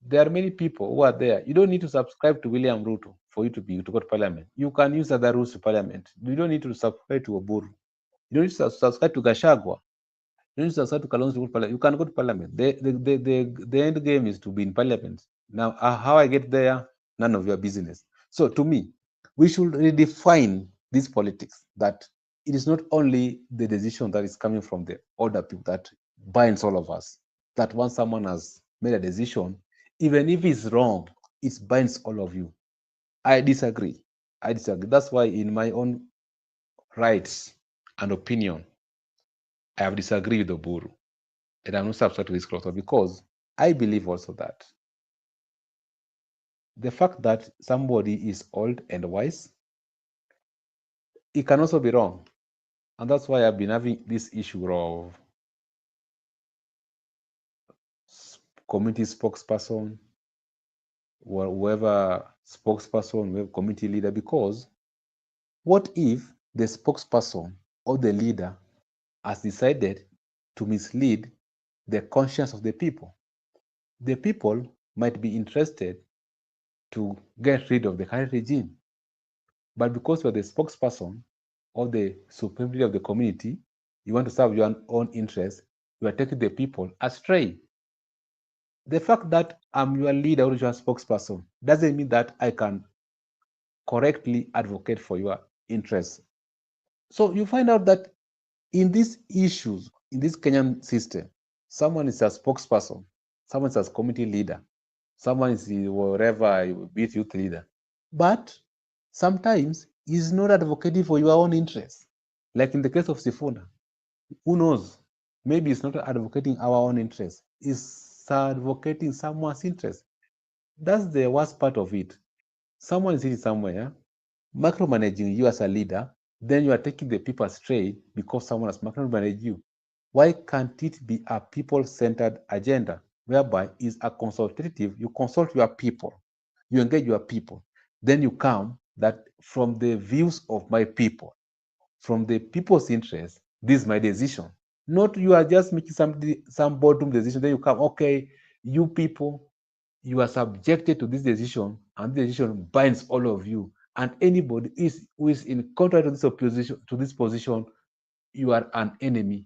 There are many people who are there. You don't need to subscribe to William Ruto for you to go to parliament. You can use other rules to parliament. You don't need to subscribe to Oburu. You don't need to subscribe to Gashagwa. You don't need to subscribe to Kalonzo to go to parliament. You can go to parliament. The end game is to be in parliament. Now, how I get there, none of your business. So to me, we should redefine this politics, that it is not only the decision that is coming from the older people that binds all of us, that once someone has made a decision, even if it's wrong, it binds all of you. I disagree. I disagree. That's why in my own rights and opinion, I have disagreed with Oburu. And I'm not subscribed to this cloth because I believe also that the fact that somebody is old and wise, it can also be wrong. And that's why I've been having this issue of community spokesperson, or whoever spokesperson, whoever community leader, because what if the spokesperson or the leader has decided to mislead the conscience of the people? The people might be interested to get rid of the current regime, but because you're the spokesperson or the supremacy of the community, you want to serve your own interests, you are taking the people astray. The fact that I'm your leader or your spokesperson doesn't mean that I can correctly advocate for your interests. So you find out that in these issues, in this Kenyan system, someone is a spokesperson, someone is a community leader, someone is whatever, be it youth leader. But sometimes he's not advocating for your own interests. Like in the case of Sifuna, who knows? Maybe he's not advocating our own interests, he's advocating someone's interest. That's the worst part of it. Someone is sitting somewhere, micromanaging you as a leader, then you are taking the people astray because someone has micromanaged you. Why can't it be a people-centered agenda whereby is a consultative? You consult your people, you engage your people, then you come that from the views of my people, from the people's interest, this is my decision. Not you are just making some boardroom decision, then you come, okay, you people, you are subjected to this decision, and this decision binds all of you. And anybody who is in contrary to this opposition, to this position, you are an enemy.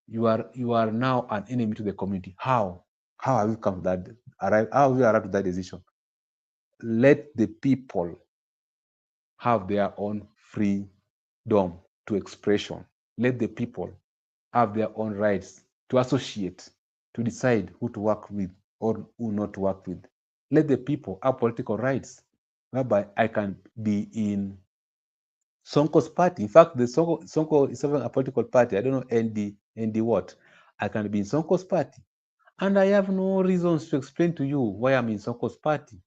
You are now an enemy to the community. How? How have you come to that? How have you arrived to that decision? Let the people have their own freedom to expression. Let the people have their own rights to associate, to decide who to work with or who not to work with. Let the people have political rights, whereby I can be in Sonko's party. In fact, the Sonko is having a political party. I don't know ND what. I can be in Sonko's party, and I have no reasons to explain to you why I'm in Sonko's party.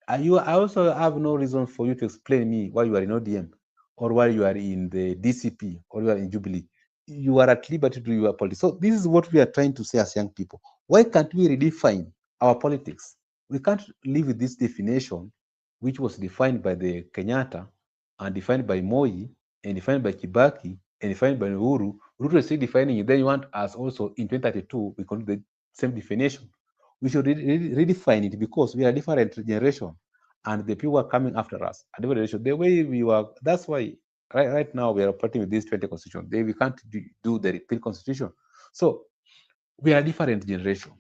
I also have no reason for you to explain me why you are in ODM or why you are in the DCP or you are in Jubilee. You are at liberty to do your politics. So this is what we are trying to say as young people. Why can't we redefine our politics? We can't live with this definition, which was defined by the Kenyatta and defined by Moi and defined by Kibaki and defined by Uhuru. Ruto is still defining it. Then you want us also in 2032, we can do the same definition. We should redefine it because we are a different generation and the people are coming after us. A different generation. The way we were, that's why right now we are operating with this 20 constitution. We can't do the repeal constitution. So we are a different generation,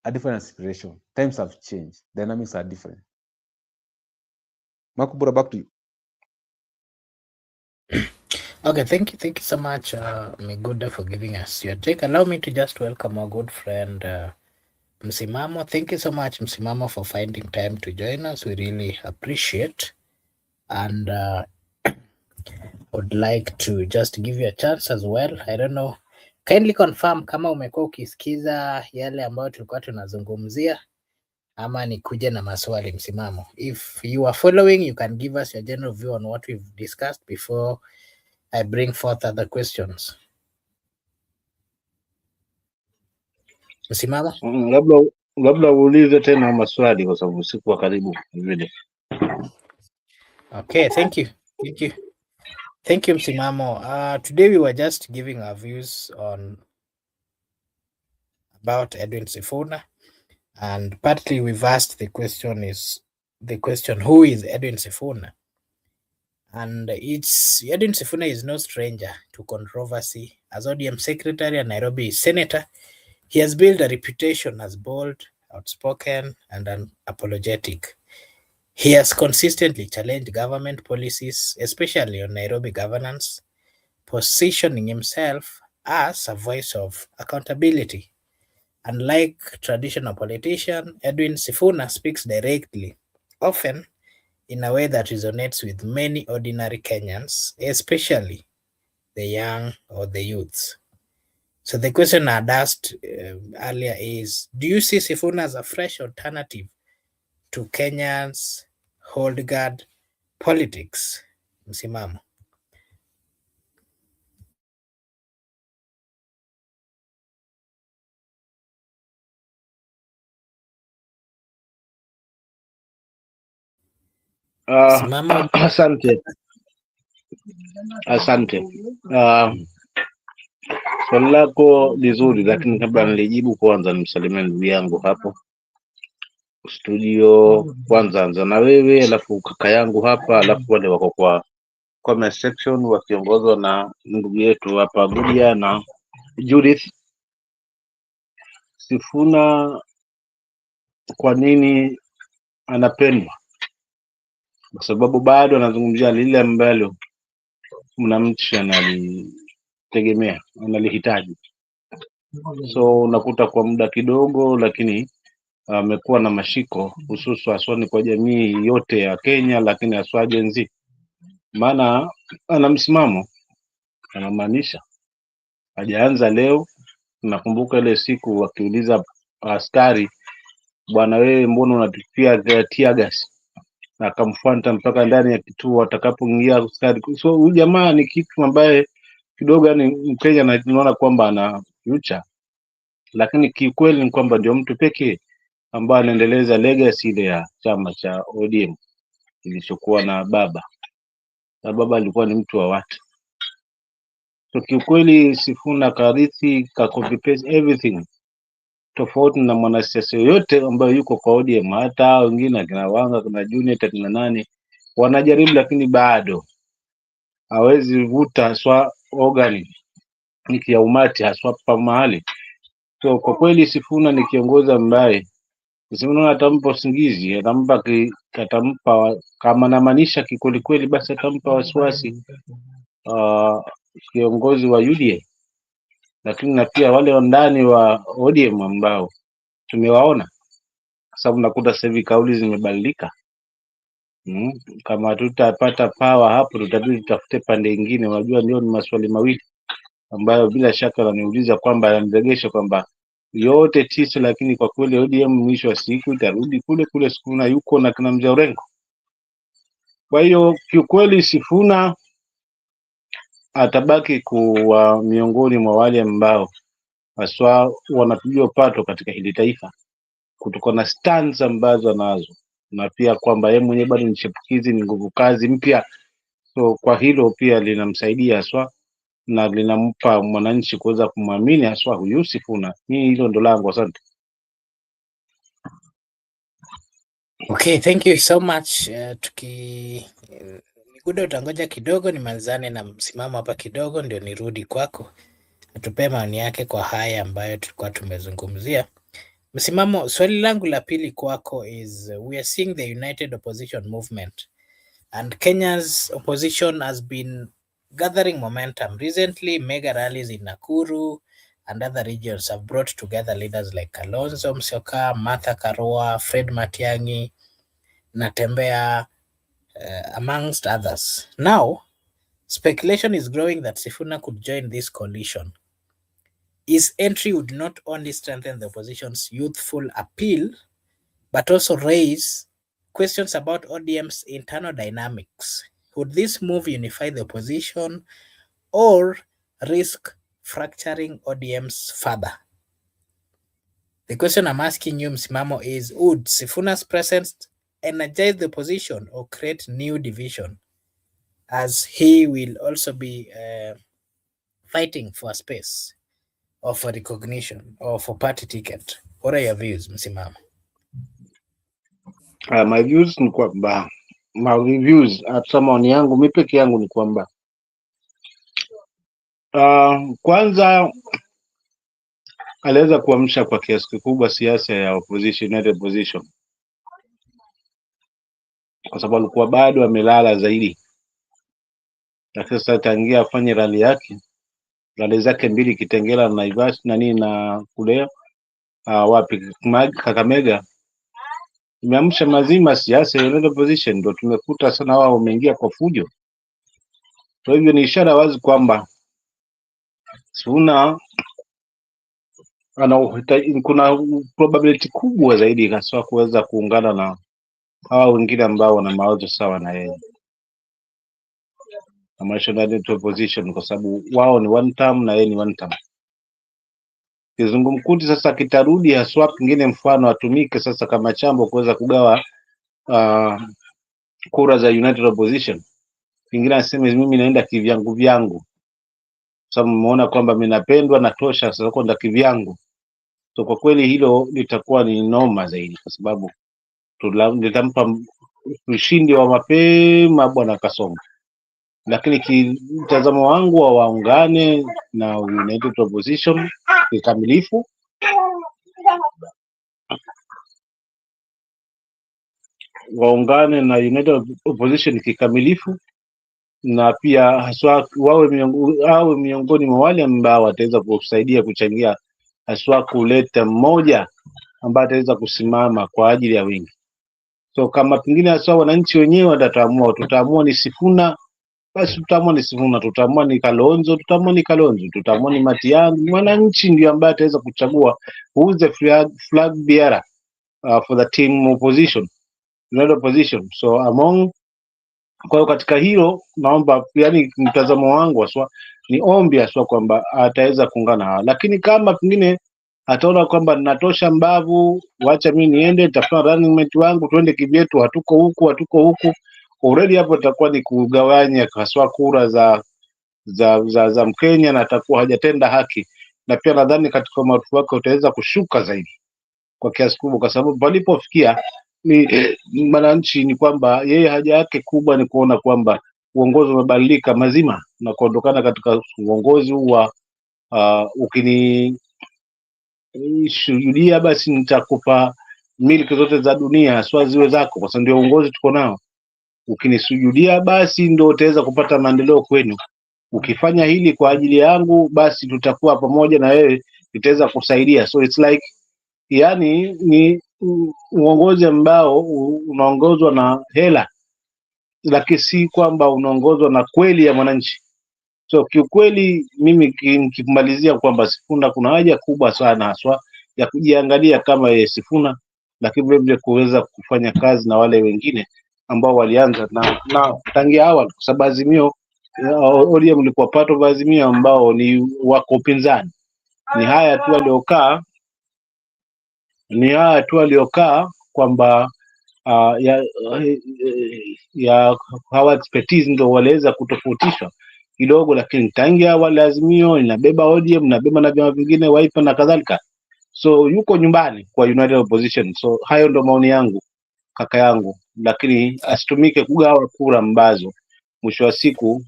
a different aspiration. Times have changed. Dynamics are different. Makubura, back to you. Okay, thank you so much, Miguda, for giving us your take. Allow me to just welcome our good friend Msimamo. Thank you so much, Msimamo, for finding time to join us. We really appreciate, and would like to just give you a chance as well. I don't know, kindly confirm kama umekuwa ukisikiza yale ambayo tulikuwa tunazungumzia ama nikuje na maswali. Msimamo, if you are following, you can give us your general view on what we've discussed before I bring forth other questions. Msimamo. Labda uulize tena maswali kwa sababu sikuwa karibu vile. Okay, thank you. Thank you, Msimamo. Today we were just giving our views on about Edwin Sifuna, and partly we've asked the question, who is Edwin Sifuna? And Edwin Sifuna is no stranger to controversy. As ODM secretary and Nairobi senator, he has built a reputation as bold, outspoken, and unapologetic. He has consistently challenged government policies, especially on Nairobi governance, positioning himself as a voice of accountability. Unlike traditional politicians, Edwin Sifuna speaks directly, often in a way that resonates with many ordinary Kenyans, especially the young or the youths. So the question I had asked earlier is, do you see Sifuna as a fresh alternative to Kenyans' hold guard politics? Msimamo. Msimamo. Asante. Swali lako lizuri, lakini kabla nilijibu, kwanza nimsalimie ndugu yangu hapo studio. Kwanza anza na wewe, alafu kaka yangu hapa, alafu wale wako kwa comment section wakiongozwa na ndugu yetu hapa Gudia na Judith. Sifuna kwa nini anapendwa? Kwa sababu bado anazungumzia lile ambalo mwananchi analitegemea, analihitaji. So unakuta kwa muda kidogo, lakini amekuwa na mashiko, hususu haswani kwa jamii yote ya Kenya, lakini haswa Gen Z. Maana ana msimamo, anamaanisha. Hajaanza leo. Nakumbuka ile siku wakiuliza askari, bwana wewe mbona unatupia tear gas? Na akamfuata mpaka ndani ya kituo atakapoingia askari. So huyu jamaa ni kitu ambaye kidogo, yani Mkenya anaona kwamba ana future, lakini kiukweli ni kwamba ndio mtu pekee ambaye anaendeleza legacy ile ya chama cha ODM kilichokuwa na baba, na baba alikuwa ni mtu wa watu. So kiukweli Sifuna karithi ka copy paste everything, tofauti na mwanasiasa yoyote ambaye yuko kwa ODM. Hata wengine akina Wanga, kuna Junior, akina nani wanajaribu, lakini bado hawezi vuta haswa organic ya umati haswa pa mahali So kwa kweli Sifuna ni kiongozi ambaye Sifuna atampa usingizi, atampa kama anamaanisha kikweli kweli, basi atampa wasiwasi kiongozi wa UDA, lakini na pia wale wa ndani wa ODM ambao tumewaona, kwa sababu nakuta sasa hivi kauli zimebadilika. Kama tutapata power hapo, tutabidi tutafute pande nyingine. Unajua, ndio ni maswali mawili ambayo bila shaka wananiuliza kwamba yanamregesha kwamba yote tisa, lakini kwa kweli ODM mwisho wa siku itarudi kule kule Sifuna yuko na kina Mzee Orengo. Kwa hiyo kiukweli Sifuna atabaki kuwa miongoni mwa wale ambao haswa wanapigiwa pato katika hili taifa kutokana na stance ambazo anazo, na pia kwamba yeye mwenyewe bado ni chipukizi, ni nguvu kazi mpya. So kwa hilo pia linamsaidia haswa na linampa mwananchi kuweza kumwamini haswa huyu Sifuna. Mimi hilo ndo langu, asante. Okay, thank you so much. Nikuda utangoja kidogo nimalizane na msimamo hapa kidogo ndio nirudi kwako. Atupe maoni yake kwa haya ambayo tulikuwa tumezungumzia. Msimamo, swali langu la pili kwako is we are seeing the united opposition movement and Kenya's opposition has been gathering momentum. Recently, mega rallies in Nakuru and other regions have brought together leaders like Kalonzo Musyoka, Martha Karua, Fred Matiang'i, Natembeya, amongst others. Now, speculation is growing that Sifuna could join this coalition. His entry would not only strengthen the opposition's youthful appeal, but also raise questions about ODM's internal dynamics. Would this move unify the opposition or risk fracturing ODM's further? The question I'm asking you, Msimamo, is would Sifuna's presence energize the opposition or create new division, as he will also be fighting for a space or for recognition or for party ticket? What are your views, Msimamo? My views ni kwamba hata maoni yangu mimi peke yangu ni kwamba kwanza aliweza kuamsha kwa kiasi kikubwa siasa ya opposition, united opposition, kwa sababu alikuwa bado amelala zaidi. Lakini sasa tangia afanye rali zake mbili Kitengela na Naivasha na kule wapi Kakamega, imeamsha mazima siasa ya united opposition, ndio tumekuta sana wao wameingia kwa fujo. Kwa hivyo ni ishara wazi kwamba Sifuna kuna probability kubwa zaidi hasa kuweza kuungana na hawa wengine ambao wana mawazo sawa na yeye, national opposition, kwa sababu wao ni one term na yeye ni one term. Kizungumkuti sasa kitarudi haswa, pengine mfano atumike sasa kama chambo kuweza kugawa kura za united opposition, pengine aseme mimi naenda kivyangu, sababu mmeona kwamba mimi napendwa na tosha, sasa kwenda kivyangu. So kwa kweli hilo litakuwa ni noma zaidi, kwa sababu litampa ushindi wa mapema bwana Kasongo. Lakini kimtazamo wangu wa waungane na united opposition kikamilifu, waungane na united opposition kikamilifu, na pia haswa wawe miongoni mwa wale ambao wataweza kusaidia kuchangia haswa kuleta mmoja ambaye ataweza kusimama kwa ajili ya wengi. So kama pengine haswa wananchi wenyewe wataamua, tutaamua ni Sifuna, basi tutaamua ni Sifuna, tutaamua ni Kalonzo, tutaamua ni Kalonzo, tutaamua ni Matiang'i. Mwananchi ndio ambaye ataweza kuchagua who is the flag bearer for the team opposition, united opposition. So kwa hiyo katika hilo naomba, yani mtazamo wangu haswa ni ombi haswa kwamba ataweza kuungana hawa, lakini kama pengine ataona kwamba natosha mbavu, wacha mimi niende tafuta running mate wangu, tuende kivyetu, hatuko huku already, hapo itakuwa ni kugawanya haswa kura za Mkenya, na atakuwa hajatenda haki, na pia nadhani katika maarufu wake utaweza kushuka zaidi kwa kiasi kubwa, kwa sababu palipofikia ni mwananchi ni kwamba yeye haja yake kubwa ni kuona kwamba uongozi umebadilika mazima na kuondokana katika uongozi huu wa shuhudia, basi nitakupa miliki zote za dunia, swa ziwe zako, kwa sababu ndio uongozi tuko nao. Ukinisujudia basi ndio utaweza kupata maendeleo kwenu. Ukifanya hili kwa ajili yangu, basi tutakuwa pamoja na wewe, nitaweza kusaidia. So it's like, yani ni uongozi ambao unaongozwa na hela, lakini si kwamba unaongozwa na kweli ya mwananchi. So kiukweli mimi nikimalizia kwamba Sifuna kuna haja kubwa sana haswa ya kujiangalia kama yeye Sifuna, lakini vile vile kuweza kufanya kazi na wale wengine ambao walianza na tangia awali, kwa sababu Azimio ODM mlikuwa part of Azimio ambao ni wako upinzani. Ni haya tu waliokaa kwamba ya hawa expertise ndio waliweza kutofautishwa kidogo, lakini tangia wale Azimio inabeba ODM, inabeba na vyama vingine Wiper na kadhalika, so yuko nyumbani kwa United Opposition. So hayo ndo maoni yangu kaka yangu, lakini asitumike kugawa kura ambazo mwisho wa siku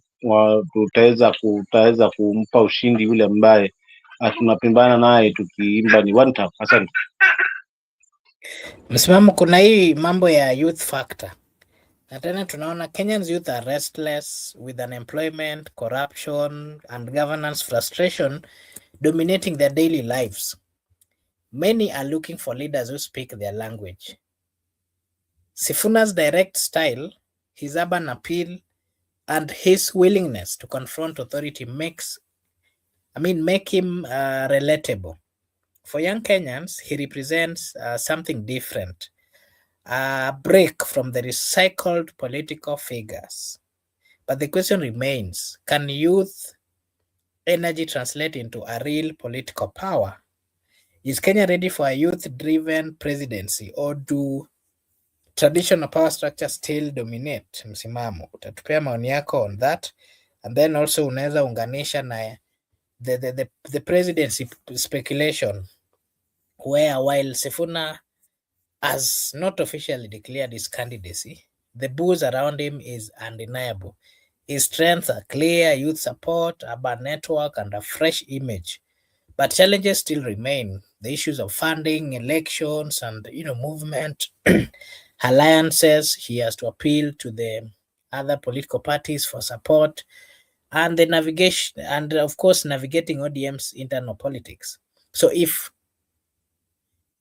tutaweza kumpa ushindi yule ambaye tunapambana naye tukiimba ni one time. Asante. Msimamo, kuna hii mambo ya youth factor, na tena tunaona Kenyans youth are restless with unemployment, corruption and governance frustration dominating their daily lives. Many are looking for leaders who speak their language. Sifuna's direct style, his urban appeal, and his willingness to confront authority make him relatable. For young Kenyans, he represents something different, a break from the recycled political figures. But the question remains, can youth energy translate into a real political power? Is Kenya ready for a youth-driven presidency, or do traditional power structures still dominate? Msimamo, utatupea maoni yako on that, and then also unaweza unganisha na the presidency speculation, where while Sifuna has not officially declared his candidacy, the buzz around him is undeniable. His strengths are clear: youth support, urban network, and a fresh image. But challenges still remain. The issues of funding, elections, and movement alliances. He has to appeal to the other political parties for support, and the navigation, and of course navigating ODM's internal politics. So if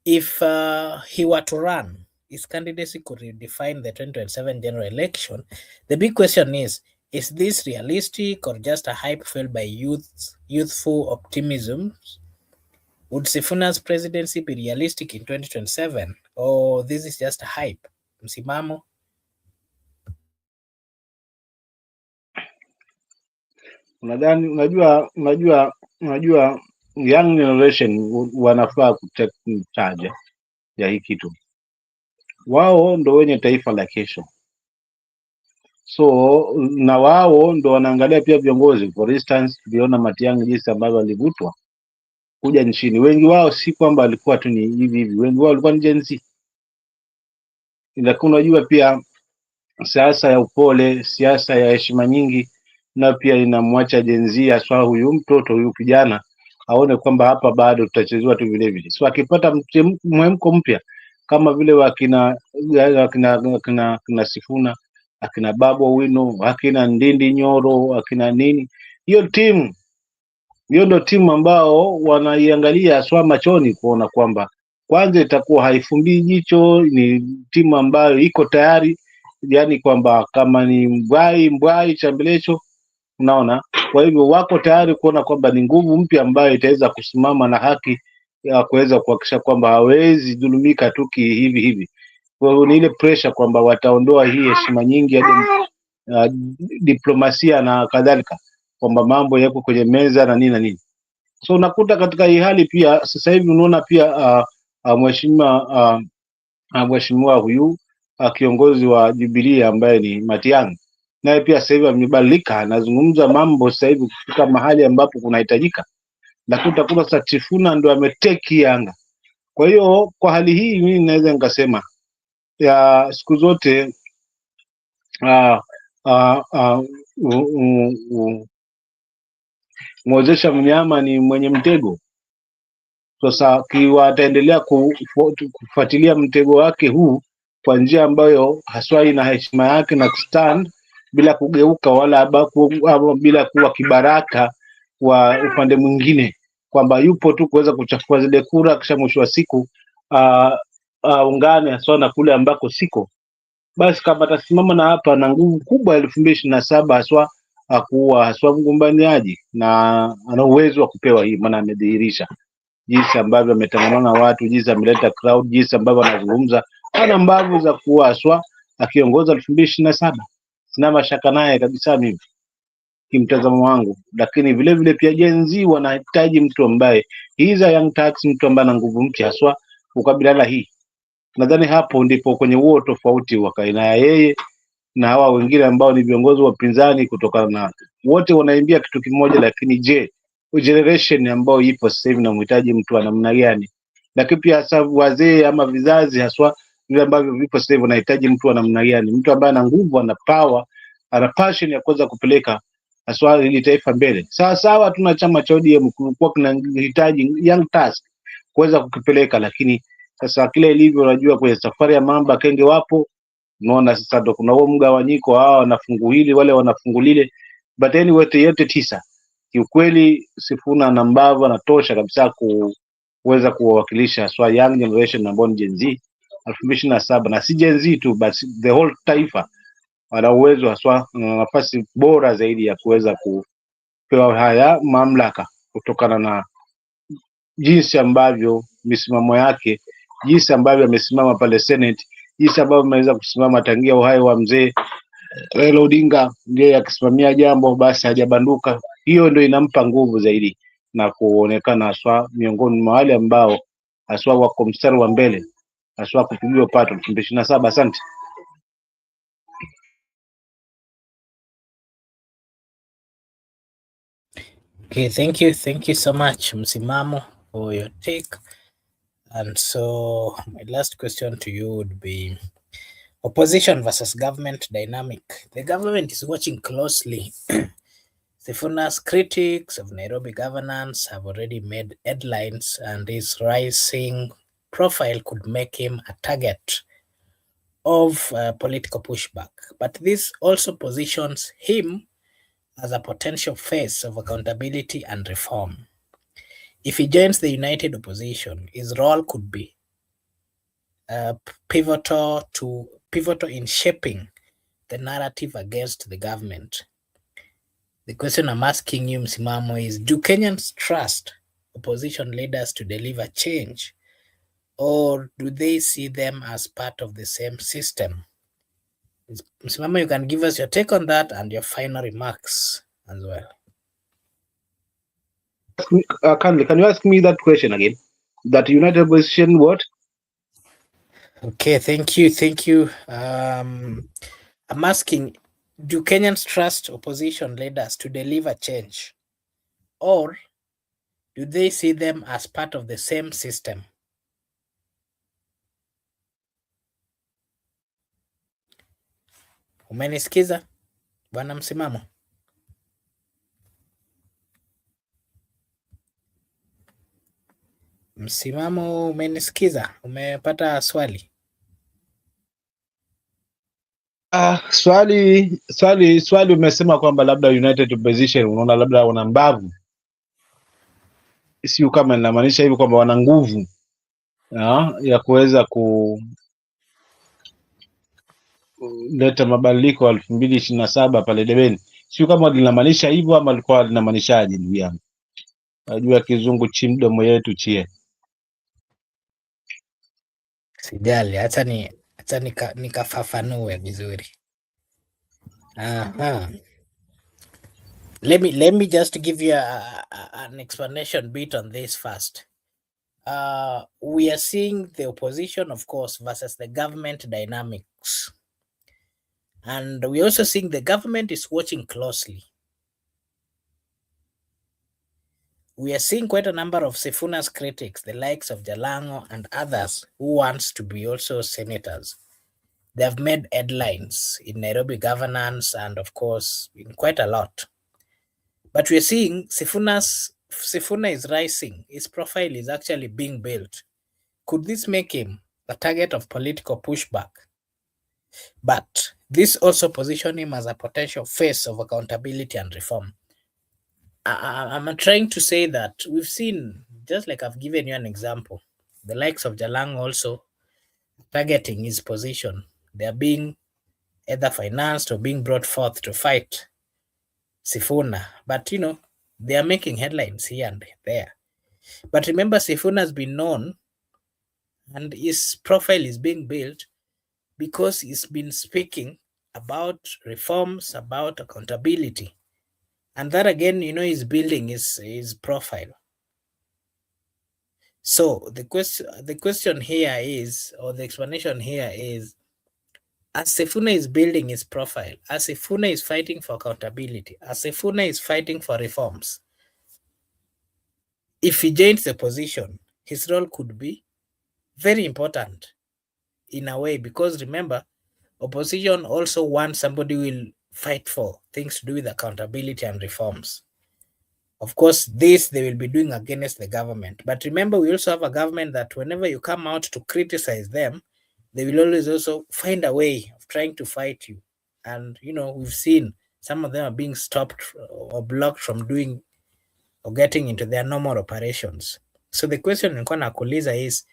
he were to run, his candidacy could redefine the 2027 general election. The big question is this realistic or just a hype fueled by youthful optimism? Would Sifuna's presidency be realistic in 2027, or this is just a hype? Msimamo? Unajua young generation wanafaa kutake charge ya hii kitu. Wao ndo wenye taifa la kesho, so na wao ndo wanaangalia pia viongozi. For instance, tuliona Matiang'i jinsi ambavyo alivutwa kuja nchini. Wengi wao si kwamba walikuwa tu ni hivi hivi, wengi wao walikuwa ni Gen Z. Lakini unajua pia siasa ya upole, siasa ya heshima nyingi, na pia inamwacha Gen Z aswa huyu mtoto huyu kijana aone kwamba hapa bado tutachezewa tu vile vile. So akipata mwemko mpya kama vile wakina Sifuna, akina Babu Owino, akina Ndindi Nyoro, akina nini, hiyo ndo timu ambao wanaiangalia aswa machoni kuona kwamba kwanza itakuwa haifumbii jicho, ni timu ambayo iko tayari, yani kwamba kama ni mbwai chambelecho, unaona. Kwa hivyo wako tayari kuona kwamba ni nguvu mpya ambayo itaweza kusimama na haki ya kuweza kuhakikisha kwamba hawezi dhulumika tu hivi hivi. Kwa hivyo ni ile pressure kwamba wataondoa hii heshima nyingi ya diplomasia na kadhalika, kwamba mambo yako kwenye meza na nini. So unakuta katika hii hali pia sasa hivi unaona pia mheshimiwa huyu kiongozi wa Jubilee ambaye ni Matiang'i, naye pia sasa hivi amebadilika, anazungumza mambo sasa hivi kufika mahali ambapo kunahitajika, lakini utakuta sasa Sifuna ndo ameteki anga. Kwa hiyo kwa hali hii mimi naweza nikasema ya siku zote mwozesha mnyama ni mwenye mtego. Sasa kiwa ataendelea kufuatilia mtego wake huu kwa njia ambayo haswa ina heshima yake na kustand bila kugeuka wala bila kuwa kibaraka wa upande mwingine, kwamba yupo tu kuweza kuchafua zile kura, kisha mwisho wa siku aungane haswa na kule ambako siko, basi kama atasimama na hapa na nguvu kubwa 2027 haswa akuwa haswa mgombaniaji na ana uwezo wa kupewa hii, maana amedhihirisha jinsi ambavyo ametangamana na watu, jinsi ameleta crowd, jinsi ambavyo anazungumza, ana mbavu za kuwa haswa akiongoza 2027. Sina mashaka naye kabisa mimi kimtazamo wangu, lakini vile vile pia Gen Z wanahitaji mtu ambaye he's a young tax, mtu ambaye ana nguvu mpya haswa kukabiliana hii. Nadhani hapo ndipo kwenye huo tofauti wa kaina ya yeye na hawa wengine ambao ni viongozi wa upinzani, kutokana na wote wanaimbia kitu kimoja, lakini je, generation ambayo ipo sasa hivi inamhitaji mtu wa namna gani? Lakini pia hasa wazee ama vizazi haswa vile ambavyo vipo sasa hivi wanahitaji mtu wa namna gani? Mtu ambaye ana nguvu, ana power, ana passion ya kuweza kupeleka haswa hili taifa mbele. Sawa sawa, tuna chama cha ODM kulikuwa kinahitaji young task kuweza kukipeleka, lakini sasa kile ilivyo, unajua kwenye safari ya mamba kenge wapo, unaona sasa ndo kuna huo mgawanyiko, hawa wanafungu hili wale wanafungu lile, but anyway yote tisa, kiukweli Sifuna na mbavu anatosha kabisa kuweza kuwawakilisha haswa young generation ambao ni Gen Z 2027, na si Gen Z tu but the whole taifa wana uwezo haswa na nafasi bora zaidi ya kuweza kupewa haya mamlaka kutokana na jinsi ambavyo misimamo yake, jinsi ambavyo amesimama pale Senate, jinsi ambavyo ameweza kusimama tangia uhai wa mzee Raila Odinga, ndiye akisimamia jambo basi hajabanduka. Hiyo ndio inampa nguvu zaidi na kuonekana haswa miongoni mwa wale ambao haswa wako mstari wa mbele haswa kupigiwa pato 2027. Asante. Okay, thank you so much Msimamo for your take. And so my last question to you would be opposition versus government dynamic. The government is watching closely. Sifuna's critics of Nairobi governance have already made headlines, and his rising profile could make him a target of political pushback. But this also positions him as a potential face of accountability and reform. If he joins the united opposition, his role could be pivotal in shaping the narrative against the government. The question I'm asking you, Msimamo, is do Kenyans trust opposition leaders to deliver change, or do they see them as part of the same system? Msimamo, you can give us your take on that and your final remarks as well. Can you ask me that question again? That united opposition what? Okay, thank you. I'm asking, do Kenyans trust opposition leaders to deliver change, or do they see them as part of the same system? Umenisikiza bwana Msimamo? Msimamo, umenisikiza? Umepata swali? Swali umesema kwamba labda united opposition unaona labda wana mbavu, sio kama inamaanisha hivi kwamba wana nguvu ya kuweza kuleta mabadiliko ya 2027 pale debeni, sio kama linamaanisha hivyo ama alikuwa linamaanishaje? Ndugu yangu, najua kizungu chi mdomo yetu chie. Sijali, hata nikafafanue vizuri. Aha. Let me just give you an explanation bit on this first. We are seeing the opposition, of course, versus the government dynamics. And we're also seeing the government is watching closely. We are seeing quite a number of Sifuna's critics, the likes of Jalango and others who wants to be also senators. They have made headlines in Nairobi governance and of course in quite a lot. But we're seeing Sifuna's Sifuna is rising, his profile is actually being built. Could this make him the target of political pushback? But this also positions him as a potential face of accountability and reform. I'm trying to say that we've seen, just like I've given you an example, the likes of Jalang also targeting his position. They are being either financed or being brought forth to fight Sifuna. But they are making headlines here and there. But remember, Sifuna has been known and his profile is being built because he's been speaking about reforms, about accountability. And that again, is building his profile. So the question here is, or the explanation here is, as Sifuna is building his profile, as Sifuna is fighting for accountability, as Sifuna is fighting for reforms, if he joins the position, his role could be very important in a way, because remember, opposition also wants somebody who will fight for things to do with accountability and reforms. Of course, this they will be doing against the government. But remember, we also have a government that whenever you come out to criticize them, they will always also find a way of trying to fight you. And, we've seen some of them are being stopped or blocked from doing or getting into their normal operations. So the question in Kuliza is,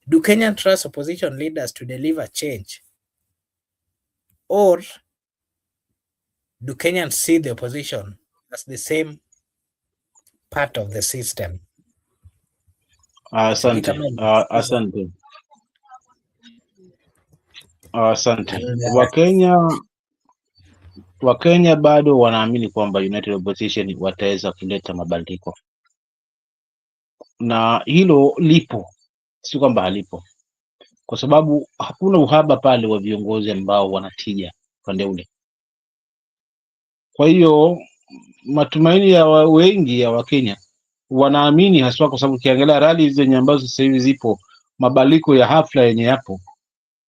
do Kenyan trust opposition leaders to deliver change? Or do Kenyans see the opposition as the same part of the system? Asante. Asante. Wakenya bado wanaamini kwamba United Opposition wataweza kuleta mabadiliko, na hilo lipo, si kwamba halipo, kwa sababu hakuna uhaba pale wa viongozi ambao wanatija pande ule. Kwa hiyo matumaini ya wengi ya Wakenya wanaamini haswa, kwa sababu ukiangalia rali zenye ambazo sasa hivi zipo, mabadiliko ya hafla yenye yapo,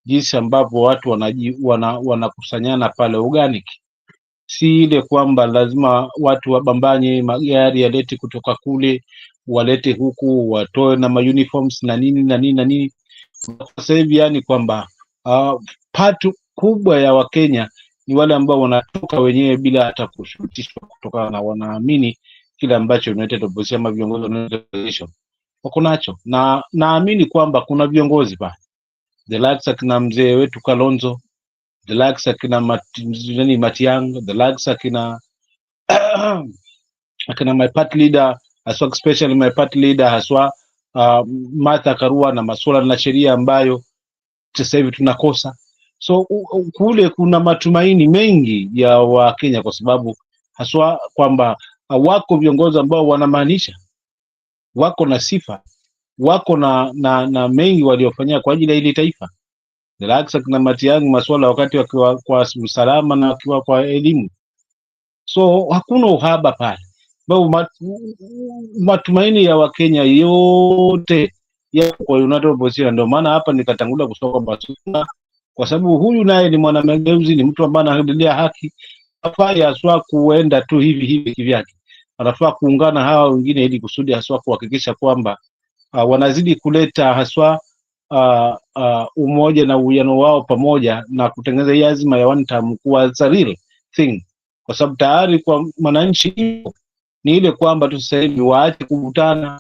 jinsi ambavyo watu wanakusanyana pale organic, si ile kwamba lazima watu wabambanye magari yalete kutoka kule walete huku watoe na uniforms na nini na nini na nini. Sasa hivi yani kwamba patu kubwa ya Wakenya ni wale ambao wanatoka wenyewe bila hata kushurutishwa, kutokana na wanaamini kile ambacho United Opposition ama viongozi wa United Opposition wako nacho, na naamini kwamba kuna viongozi pa the likes akina mzee wetu Kalonzo, the likes akina Matiang'i, the likes akina my party leader haswa, especially my party leader haswa Martha Karua, na masuala na sheria ambayo sasa hivi tunakosa. So kule kuna matumaini mengi ya Wakenya, kwa sababu haswa kwamba wako viongozi ambao wanamaanisha, wako na sifa, wako na mengi waliofanyia kwa ajili ya ile taifa. Na Matiang'i masuala wakati wakiwa kwa usalama na wakiwa kwa elimu, so hakuna uhaba pale. Matumaini ya Wakenya yote yako kwa United Opposition. Ndio maana hapa nikatangulia kusoma kwamba kwa sababu huyu naye ni mwanamageuzi, ni mtu ambaye anaendelea haki, hafai haswa kuenda tu hivi kivyake, anafaa kuungana hawa wengine ili kusudi haswa kuhakikisha kwamba wanazidi kuleta haswa umoja na uwiano wao pamoja, na kutengeneza hii azima ya one time kuwa a real thing, kwa sababu tayari kwa mwananchi ni ile kwamba tu sasa hivi waache kuvutana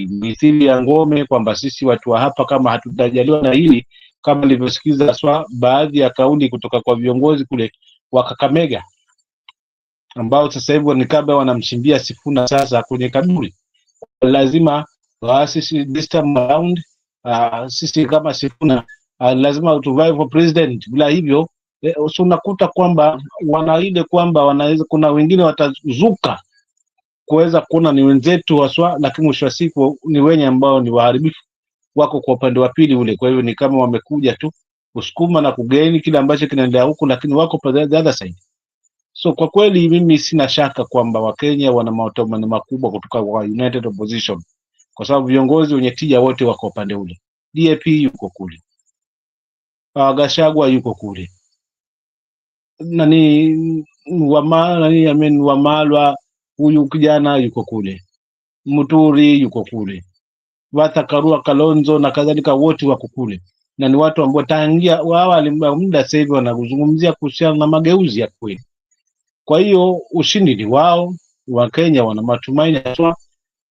mithili ya ngome, kwamba sisi watu wa hapa kama hatutajaliwa na hili, kama nilivyosikiza haswa baadhi ya kauli kutoka kwa viongozi kule wa Kakamega ambao sasa hivi ni kama wanamchimbia Sifuna sasa kwenye kaburi. Lazima sisi this time around sisi kama Sifuna lazima survive for president, bila hivyo so unakuta kwamba wana ile kwamba wanaweza, kuna wengine watazuka kuweza kuona ni wenzetu haswa, lakini mwisho wa siku ni wenye ambao ni waharibifu, wako kwa upande wa pili ule. Kwa hivyo ni kama wamekuja tu kusukuma na kugeni kile ambacho kinaendelea huku, lakini wako kwa the other side. So kwa kweli mimi sina shaka kwamba Wakenya wana matumaini makubwa kutoka kwa United Opposition, kwa sababu viongozi wenye tija wote wako upande ule. DAP yuko kule, Gachagua yuko kule, Wamalwa huyu kijana yuko kule, Muturi yuko kule, Martha Karua Kalonzo na kadhalika, wote wako kule, na ni watu ambao tangia awali muda sasa hivi wanazungumzia kuhusiana na mageuzi ya kweli. Kwa hiyo ushindi ni wao. Wakenya wana matumaini haswa,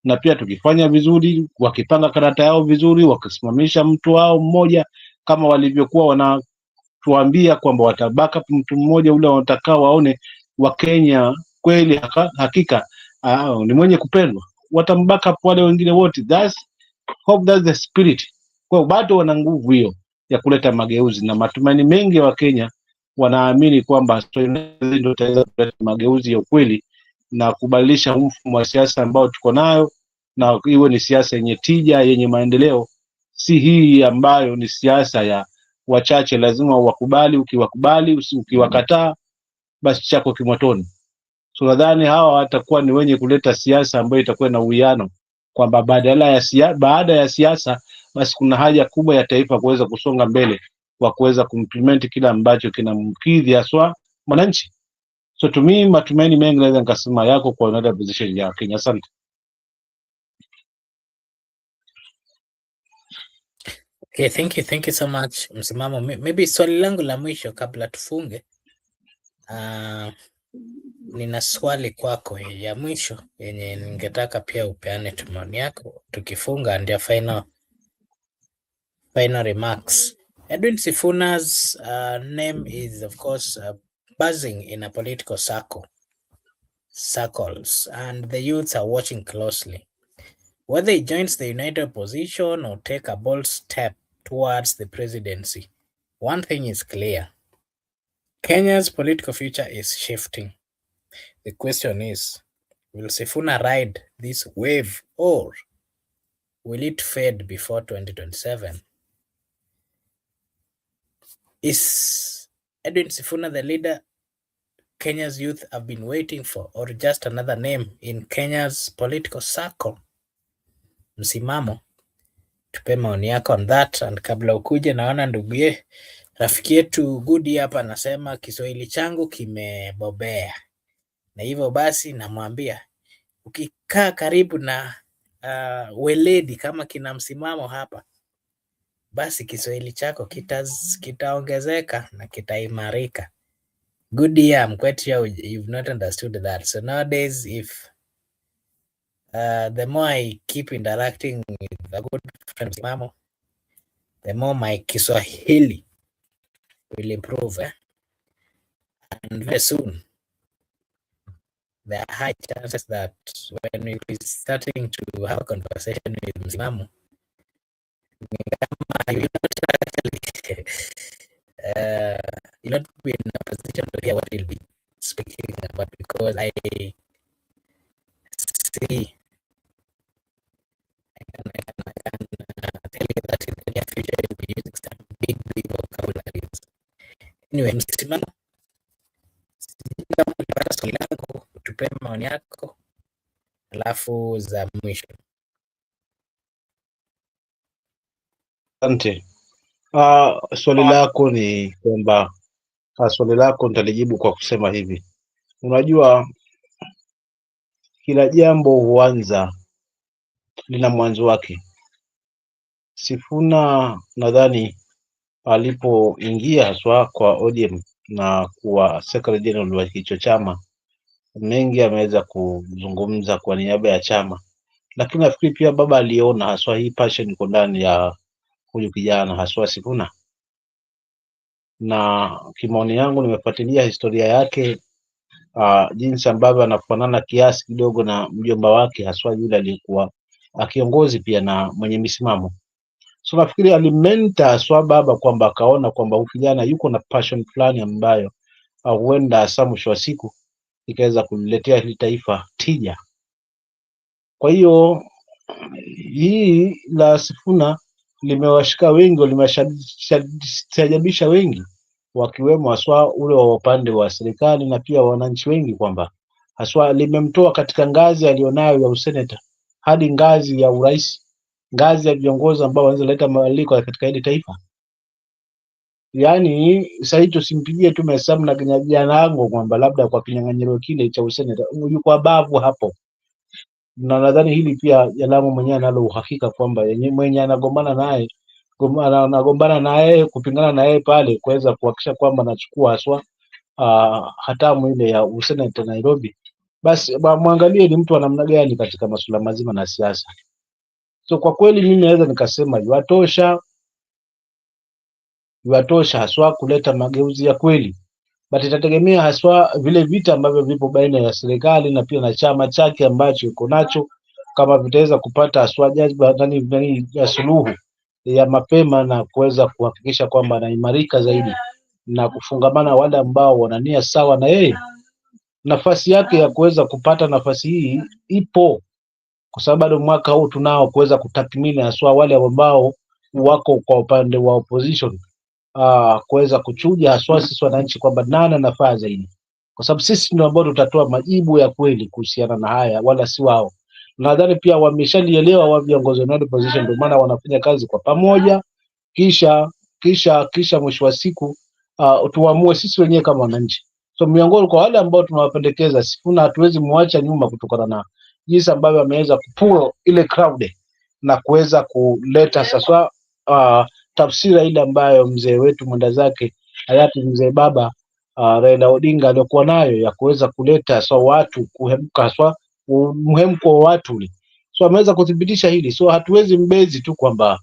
na pia tukifanya vizuri, wakipanga karata yao vizuri, wakisimamisha mtu wao mmoja kama walivyokuwa wanatuambia kwamba watabaka mtu mmoja ule watakao waone Wakenya kweli hakika ni mwenye kupendwa, watambaka wale wengine wote. That's the spirit. Kwa bado wana nguvu hiyo ya kuleta mageuzi, na matumaini mengi ya Wakenya wanaamini kwamba ndio itaweza kuleta mageuzi ya ukweli na kubadilisha mfumo wa siasa ambao tuko nayo, na iwe ni siasa yenye tija, yenye maendeleo, si hii ambayo ni siasa ya wachache. Lazima wakubali, ukiwakubali, ukiwakataa, basi chako kimotoni. So nadhani hawa watakuwa ni wenye kuleta siasa ambayo itakuwa na uwiano, kwamba baada ya siasa basi kuna haja kubwa ya taifa kuweza kusonga mbele kwa kuweza kuimplement kile ambacho kinamkidhi haswa mwananchi. So to me, matumaini mengi naweza nikasema yako kwa another position ya Kenya. Asante. Okay, thank you so much Msimamo. Maybe swali langu la mwisho kabla tufunge, nina swali kwako ya mwisho yenye ningetaka pia upeane maoni yako tukifunga, ndio final remarks. Edwin Sifuna's name is of course buzzing in a political circles, and the youths are watching closely. Whether he joins the united opposition or take a bold step towards the presidency, one thing is clear: Kenya's political future is shifting. The question is, will Sifuna ride this wave or will it fade before 2027? Is Edwin Sifuna the leader Kenya's youth have been waiting for, or just another name in Kenya's political circle? Msimamo, tupe maoni yako on that. And kabla ukuje, naona ndugu rafiki yetu Gudi hapa anasema Kiswahili changu kimebobea, na hivyo basi namwambia ukikaa karibu na weledi kama kina Msimamo hapa, basi Kiswahili chako kitaongezeka na kitaimarika. Good year, I'm quite sure you've not understood that. So nowadays, if the more I keep interacting with a good friend Msimamo, the more my Kiswahili will improve. And very soon, there are high chances that when we be starting to have a conversation with Msimamo, you will not be in a position to hear what he'll be speaking about, because I see I can tell you that in the near future you'll be using some big vocabularies. Anyway, Msimamo, kama ulipata swali lako, tupe maoni yako alafu za mwisho. Asante. Swali lako ni kwamba swali lako nitalijibu kwa kusema hivi. Unajua, kila jambo huanza, lina mwanzo wake. Sifuna nadhani alipoingia haswa kwa ODM na kuwa secretary general wa hicho chama, mengi ameweza kuzungumza kwa niaba ya chama, lakini nafikiri pia baba aliona haswa hii passion iko ndani ya huyu kijana haswa Sifuna, na kimaoni yangu nimefuatilia historia yake, jinsi ambavyo anafanana kiasi kidogo na mjomba wake haswa yule aliyekuwa kiongozi pia na mwenye misimamo. So nafikiri alimenta haswa baba kwamba akaona kwamba huyu kijana yuko na passion fulani ambayo huenda hasa mwisho wa siku ikaweza kuliletea hili taifa tija. Kwa hiyo hii la Sifuna limewashika wengi, limeshajabisha wengi, wakiwemo haswa ule wa upande wa serikali na pia wananchi wengi, kwamba haswa limemtoa katika ngazi alionayo ya useneta hadi ngazi ya urais, ngazi ya viongozi ambao wanaweza leta mabadiliko katika hili taifa. Yaani sasa tusimpigie tu mahesabu na kijana wangu kwamba labda kwa kinyang'anyiro kile cha useneta yuko abavu hapo, na nadhani hili pia Jalamu mwenyewe analo uhakika kwamba yenye mwenye anagombana naye kupingana na yeye pale kuweza kuhakikisha kwamba anachukua haswa hatamu ile ya useneta Nairobi, basi mwangalie ni mtu wa namna gani katika masuala mazima na siasa. So kwa kweli mimi naweza nikasema yuatosha haswa kuleta mageuzi ya kweli, but itategemea haswa vile vita ambavyo vipo baina ya serikali na pia na chama chake ambacho iko nacho, kama vitaweza kupata haswa ya suluhu ya mapema na kuweza kuhakikisha kwamba anaimarika zaidi na kufungamana wale ambao wanania sawa na yeye. Nafasi yake ya kuweza kupata nafasi hii ipo, kwa sababu bado mwaka huu tunao kuweza kutathmini haswa wale ambao wako kwa upande wa opposition, kuweza kuchuja haswa sisi wananchi kwamba nani anafaa zaidi, kwa sababu sisi ndio ambao tutatoa majibu ya kweli kuhusiana na haya, wala si wao. Nadhani pia wameshalielewa wa viongozi wa opposition, ndio maana wanafanya kazi kwa pamoja, kisha mwisho wa siku tuamue sisi wenyewe kama wananchi. So miongoni kwa wale ambao tunawapendekeza, Sifuna hatuwezi muacha nyuma kutokana na jinsi ambavyo ameweza kupull ile crowd na kuweza kuleta sasa tafsira ile ambayo mzee wetu mwenda zake hayati mzee baba Raila Odinga alikuwa nayo ya kuweza kuleta watu kuhemka mhemko wa watu ule. So ameweza kuthibitisha hili, so hatuwezi mbezi tu kwamba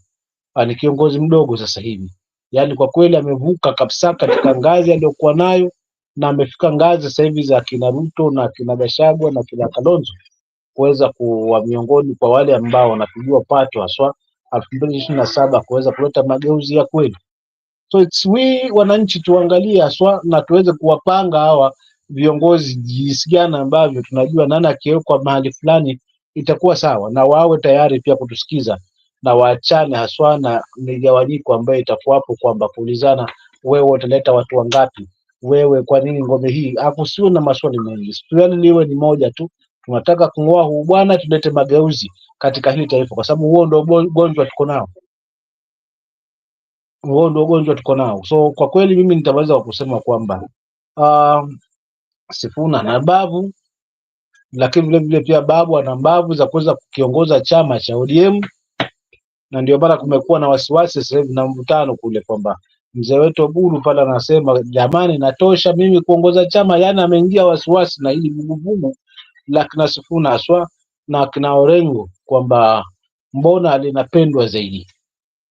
ni kiongozi mdogo sasa hivi. Yaani kwa kweli amevuka kabisa katika ngazi aliyokuwa nayo na amefika ngazi sasa hivi za kina Ruto na kina Gachagua na kina Kalonzo kuweza kuwa miongoni kwa wale ambao wanapigiwa pato haswa 2027 kuweza kuleta mageuzi ya kweli. So it's we wananchi tuangalie haswa na tuweze kuwapanga hawa viongozi jinsi gani ambavyo tunajua nani akiwekwa mahali fulani itakuwa sawa, na wawe tayari pia kutusikiza na waachane haswa na migawanyiko ambayo itakuwapo kwamba kuulizana, wewe utaleta watu wangapi, wewe kwa nini ngome hii, sio na maswali mengi. Swali liwe ni moja tu, tunataka kung'oa huu bwana, tulete mageuzi katika hili taifa, kwa sababu huo ndio ugonjwa tuko nao. So kwa kweli mimi nitaweza kusema kwamba Sifuna na babu, lakini vile vile pia babu ana mbavu za kuweza kukiongoza chama cha ODM, na ndio maana kumekuwa na wasiwasi sasa hivi na mvutano kule kwamba mzee wetu Oburu pale anasema jamani, natosha mimi kuongoza chama. Yani ameingia wasiwasi na hili vuguvugu la kina Sifuna haswa na kina Orengo kwamba mbona linapendwa zaidi,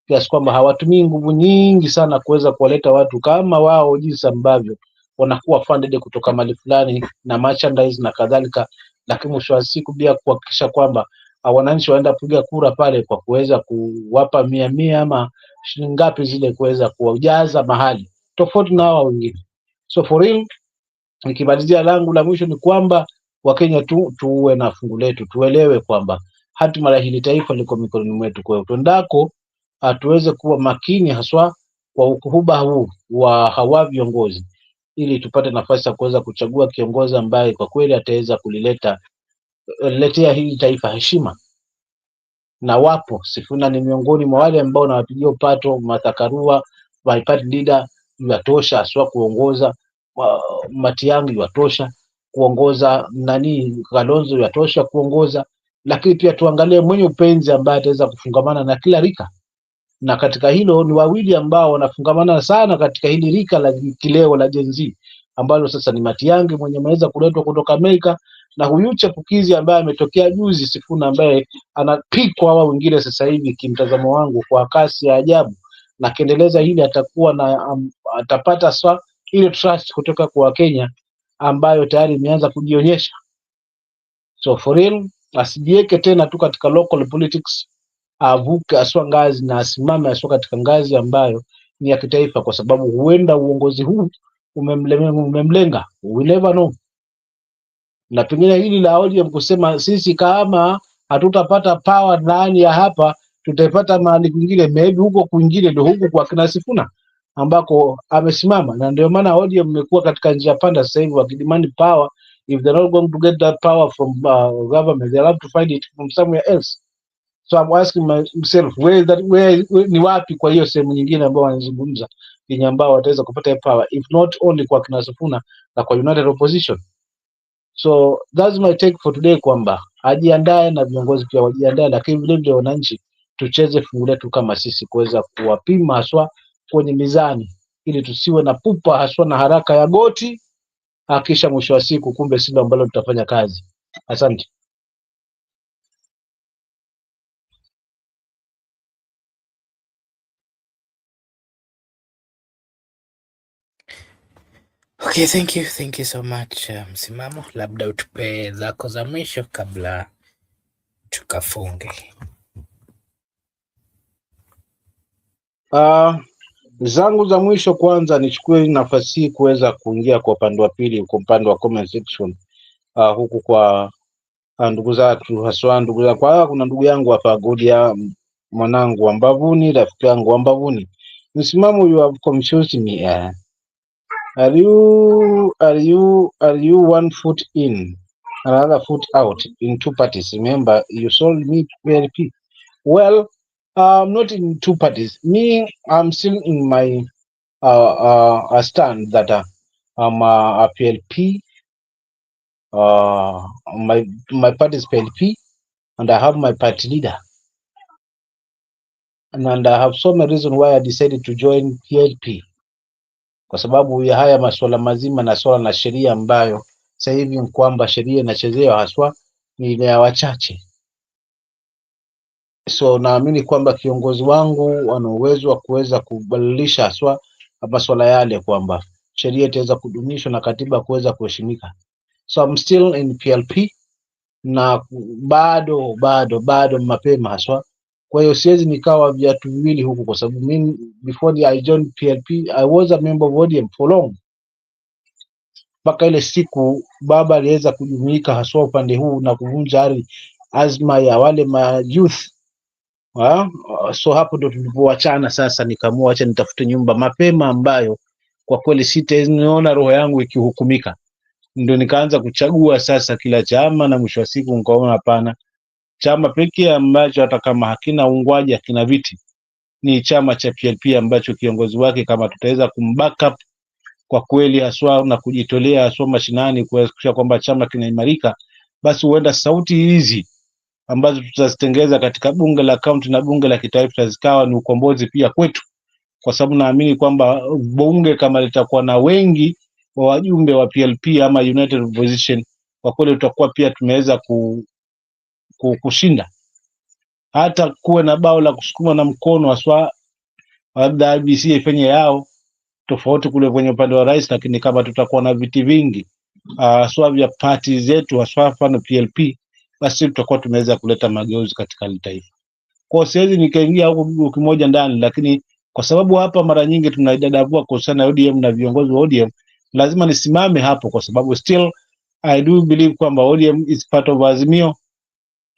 kiasi kwamba hawatumii nguvu nyingi sana kuweza kuwaleta watu kama wao, jinsi ambavyo wanakuwa funded kutoka mali fulani na merchandise na kadhalika, lakini mwisho wa siku pia kuhakikisha kwamba wananchi waenda kupiga kura pale kwa kuweza kuwapa 100 ama shilingi ngapi zile kuweza kuwajaza mahali tofauti na hao wengine. So for real, nikimalizia langu la mwisho ni kwamba Wakenya tuwe na fungu letu, tuelewe kwamba hatima la hili taifa liko mikononi mwetu. Kwa hiyo tuendako tuweze kuwa makini haswa kwa ukuhuba huu wa hawa viongozi, ili tupate nafasi ya kuweza kuchagua kiongozi ambaye kwa kweli ataweza kuliletea hili taifa heshima. Na wapo Sifuna ni miongoni mwa wale ambao nawapigia upato. Martha Karua, my party leader, yatosha haswa kuongoza. Matiang'i yatosha kuongoza, Kalonzo yatosha kuongoza, lakini pia tuangalie mwenye upenzi ambaye ataweza kufungamana na kila rika, na katika hilo ni wawili ambao wanafungamana sana katika hili rika la kileo la Gen Z ambalo sasa ni Matiang'i mwenye ameweza kuletwa kutoka Amerika, na huyu chapukizi ambaye ametokea juzi Sifuna, ambaye anapikwa hawa wengine sasa hivi kimtazamo wangu kwa kasi ya ajabu, na kiendeleza hili atakuwa na atapata ile trust kutoka kwa Wakenya ambayo tayari imeanza kujionyesha. So for real, asijiweke tena tu katika local politics, avuke aswa ngazi na asimame aswa katika ngazi ambayo ni ya kitaifa, kwa sababu huenda uongozi huu umemlenga, we never know. Na pengine hili la ODM kusema sisi kama hatutapata power ndani ya hapa tutaipata mahali kwingine, maybe huko kwingine ndio huko kwa kina Sifuna ambako amesimama, na ndio maana ODM imekuwa katika njia panda sasa hivi wakidemand power. If they're not going to get that power from government, they'll have to find it from somewhere else. So I'm asking myself, where ni wapi kwa hiyo sehemu nyingine ambayo wanazungumza yenye ambao wataweza kupata power, if not only kwa kina Sifuna na kwa United Opposition. So that's my take for today, kwamba ajiandae na viongozi pia wajiandae, lakini vile vile wananchi tucheze fungu letu kama sisi kuweza kuwapima haswa kwenye mizani, ili tusiwe na pupa haswa na haraka ya goti, kisha mwisho wa siku kumbe silo ambalo tutafanya kazi. Asante. Okay, thank you so much Msimamo, labda utupe zako za mwisho kabla tukafunge. Zangu za mwisho, kwanza nichukue nafasi hii kuweza kuingia kwa upande wa pili, kwa upande wa comment section, huku kwa ndugu zatu, haswa ndugu za kwa, kuna ndugu yangu hapa Godia, mwanangu wa mbavuni, rafiki yangu wa mbavuni. Msimamo, you have confused me. Are you one foot in, another foot out in two parties? Remember, you sold me PLP. Well, I'm not in two parties. Me, I'm still in my stand that I'm a PLP. My party is PLP, and I have my party leader, and I have so many reasons why I decided to join PLP, kwa sababu ya haya masuala mazima na swala na sheria ambayo sasa hivi ni kwamba sheria inachezewa haswa ni ile ya wachache. So naamini kwamba kiongozi wangu ana uwezo wa kuweza kubadilisha haswa masuala yale, kwamba sheria itaweza kudumishwa na katiba kuweza kuheshimika. So I'm still in PLP na bado mapema haswa. Kwa hiyo siwezi nikawa viatu viwili huku, kwa sababu mimi before I joined PLP I was a member of ODM for long, mpaka ile siku baba aliweza kujumuika haswa upande huu na kuvunja ari azma ya wale ma youth. So hapo ndo tulipoachana. Sasa nikaamua acha nitafute nyumba mapema ambayo kwa kweli sitaona roho yangu ikihukumika. Ndio nikaanza kuchagua sasa kila chama, na mwisho wa siku nikaona hapana, chama pekee ambacho hata kama hakina ungwaji, hakina viti, ni chama cha PLP ambacho kiongozi wake kama tutaweza kumbackup kwa kweli haswa na kujitolea haswa mashinani kuhakikisha kwamba chama kinaimarika, basi huenda sauti hizi ambazo tutazitengeza katika bunge la kaunti na bunge la kitaifa zikawa ni ukombozi pia kwetu, kwa sababu naamini kwamba bunge kama litakuwa na wengi wa wajumbe wa PLP ama United Opposition, kwa kweli tutakuwa pia tumeweza kushinda. Hata kuwe na bao la kusukuma na mkono haswa, labda IBC ifanye yao tofauti kule kwenye upande wa rais, lakini kama tutakuwa na viti vingi haswa vya party zetu haswa mfano PLP, basi tutakuwa tumeweza kuleta mageuzi katika taifa. Kwa siwezi nikaingia huko kimoja ndani, lakini kwa sababu hapa mara nyingi tunaidadavua kuhusiana na ODM na viongozi wa ODM, lazima nisimame hapo, kwa sababu still I do believe kwamba ODM is part of Azimio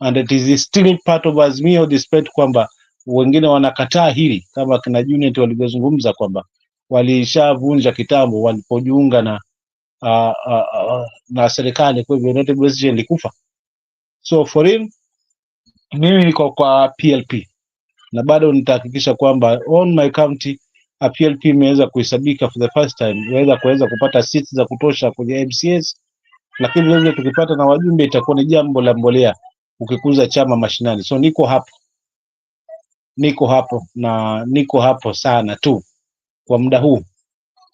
and it is still part of Azimio, despite kwamba wengine wanakataa hili, kama kina Junet walivyozungumza kwamba walishavunja kitambo walipojiunga na serikali, kwa hivyo United Opposition ilikufa. So for him, mimi niko kwa PLP na bado nitahakikisha kwamba on my county PLP imeweza kuhesabika for the first time, kuweza kupata seats za kutosha kwenye MCS, lakini vile tukipata na wajumbe itakuwa ni jambo la mbolea ukikuza chama mashinani. So niko hapo sana tu kwa muda huu.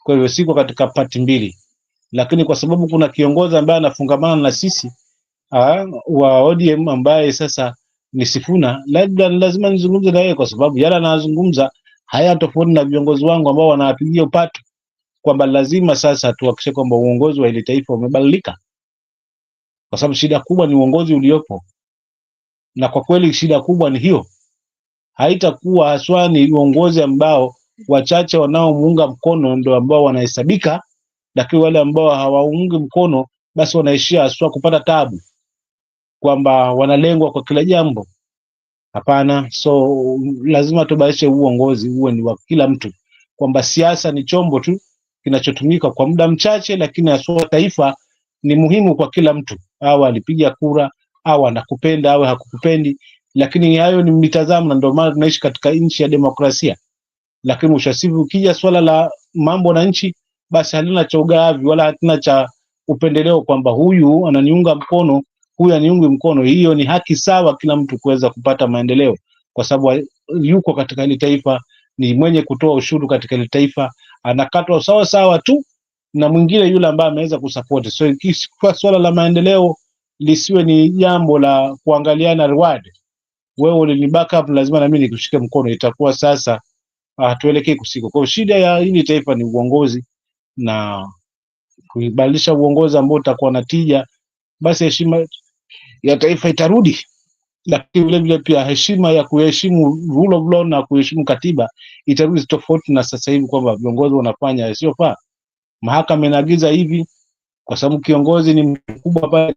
Kwa hivyo siko katika pati mbili, lakini kwa sababu kuna kiongozi ambaye anafungamana na sisi wa ODM ambaye sasa ni Sifuna, labda lazima nizungumze na yeye, kwa sababu yale anazungumza haya tofauti na viongozi wangu ambao wanawapigia upato, kwamba lazima sasa tuhakikishe kwamba uongozi wa ile taifa umebadilika, kwa sababu shida kubwa ni uongozi uliopo, na kwa kweli shida kubwa ni hiyo. Haitakuwa haswa ni uongozi ambao wachache wanaomuunga mkono ndio ambao wanahesabika, lakini wale ambao hawaungi mkono basi wanaishia haswa kupata tabu, kwamba wanalengwa kwa kila jambo. Hapana. So lazima tubadilishe uongozi uwe ni wa kila mtu, kwamba siasa ni chombo tu kinachotumika kwa muda mchache, lakini haswa taifa ni muhimu kwa kila mtu, au alipiga kura au anakupenda au hakukupendi, lakini hayo ni mitazamo, na ndio maana tunaishi katika nchi ya demokrasia. lakini mwisho wa siku ukija swala la mambo na nchi, basi halina cha ugavi wala halina cha upendeleo kwamba huyu ananiunga mkono, huyu aniungi mkono. Hiyo ni haki sawa kila mtu kuweza kupata maendeleo, kwa sababu yuko katika ile taifa, ni mwenye kutoa ushuru katika ile taifa, anakatwa sawa sawa tu na mwingine yule ambaye ameweza kusupport. So ikifika swala la maendeleo lisiwe ni jambo la kuangaliana reward, wewe ulini backup, lazima na mimi nikushike mkono, itakuwa sasa tuelekee kusiko. Kwa shida ya hili taifa ni uongozi, na kuibadilisha uongozi ambao utakuwa na tija, basi heshima ya taifa itarudi. Lakini vile vile pia heshima ya kuheshimu rule of law na kuheshimu katiba itarudi, tofauti na sasa hivi kwamba viongozi wanafanya yasiyofaa. Mahakama inaagiza hivi kwa sababu kiongozi ni mkubwa pale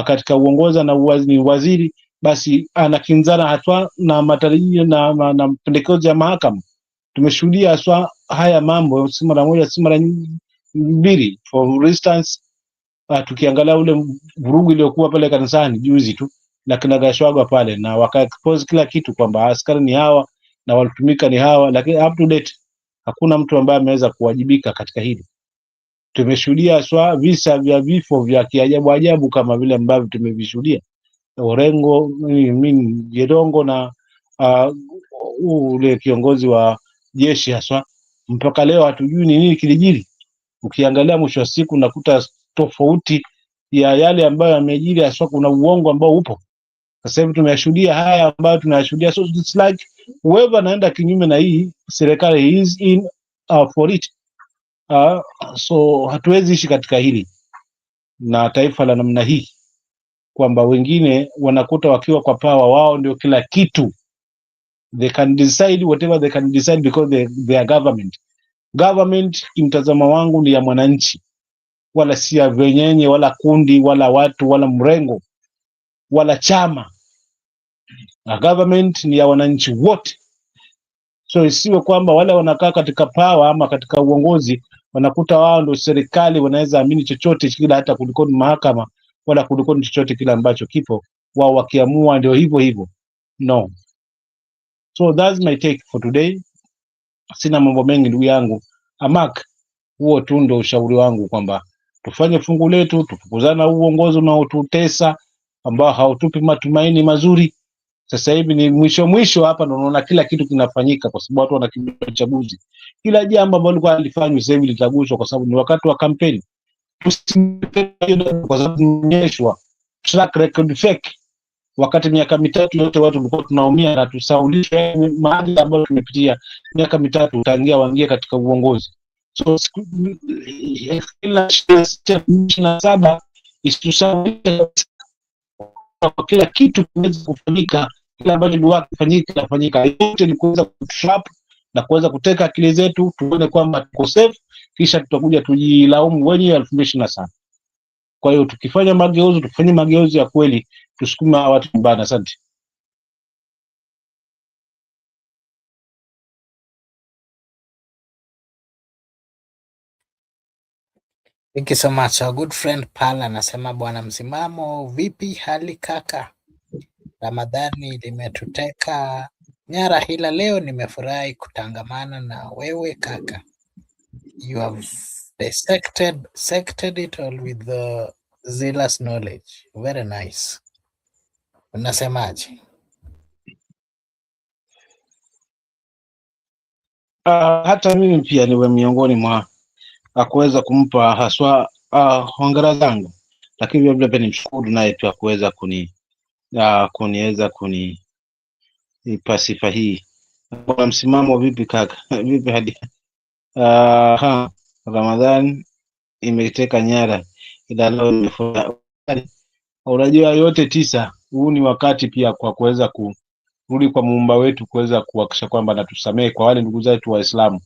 katika uongoza na ni waziri, basi anakinzana hatwa na matarajio na mapendekezo ya mahakama. Tumeshuhudia haswa haya mambo si mara moja si mara mbili. For instance, tukiangalia ule vurugu iliyokuwa pale kanisani juzi tu na kina Gashwagwa pale, na wakaexpose kila kitu kwamba askari ni hawa na walitumika ni hawa, lakini up to date hakuna mtu ambaye ameweza kuwajibika katika hili. Tumeshuhudia haswa visa vya vifo vya kiajabu ajabu kama vile ambavyo tumevishuhudia Orengo Gerongo na ule kiongozi wa jeshi haswa, mpaka leo hatujui ni nini kilijiri. Ukiangalia mwisho wa siku nakuta tofauti ya yale ambayo yamejiri, haswa kuna uongo ambao upo. Sasa hivi tumeyashuhudia haya ambayo tunayashuhudia, so it's like whoever anaenda kinyume na hii serikali is in for it. So hatuwezi ishi katika hili na taifa la namna hii, kwamba wengine wanakuta wakiwa kwa power, wao ndio kila kitu, they can decide whatever they can decide because they are government. Government kimtazamo wangu ni ya mwananchi, wala si ya venyenye wala kundi wala watu wala mrengo wala chama, na government ni ya wananchi wote. So isiwe kwamba wale wanakaa katika power ama katika uongozi wanakuta wao ndio serikali, wanaweza amini chochote kile, hata kuliko mahakama wala kuliko chochote kile ambacho kipo, wao wakiamua ndio hivyo hivyo. No. So that's my take for today. Sina mambo mengi ndugu yangu Amak, huo tu ndio ushauri wangu kwamba tufanye fungu letu, tufukuzana uongozi unaotutesa ambao hautupi matumaini mazuri. Sasa hivi ni mwisho hapa ndio unaona kila kitu kinafanyika, kwa sababu watu wanakimbia uchaguzi. Kila jambo ambalo lilikuwa halifanywi sasa hivi litaguswa, kwa sababu ni wakati wa kampeni. Kwa sababu tumeonyeshwa track record fake, wakati miaka mitatu yote watu walikuwa tunaumia na tusaulisha mahali ambayo tumepitia miaka mitatu tangia waingie katika uongozi. So kila saba isitusaulisha kila kitu kinaweza kufanyika, kila ambacho liwaka kufanyika, yote ni kuweza kutrap na kuweza kuteka akili zetu, tuone kwamba tuko safe, kisha tutakuja tujilaumu wenyewe 2027. Kwa hiyo tukifanya mageuzi, tufanye mageuzi ya kweli, tusukume watu mbana. Asante. Thank you so much. Our good friend Pala anasema bwana msimamo vipi hali kaka? Ramadhani limetuteka nyara, hila leo nimefurahi kutangamana na wewe kaka. You have dissected it all with the zealous knowledge. Very nice. Unasemaje? Hata mimi pia niwe miongoni mwa akuweza kumpa haswa hongera zangu, lakini vile vile nimshukuru naye pia kuweza kuniweza kunipa sifa hii. Kwa msimamo vipi kaka? Vipi hadi Ramadhani imeteka nyara, ila leo nimefurahi. Unajua yote 9, huu ni wakati pia kwa kuweza kurudi kwa muumba wetu, kuweza kuhakikisha kwamba natusamehe kwa wale ndugu zetu Waislamu.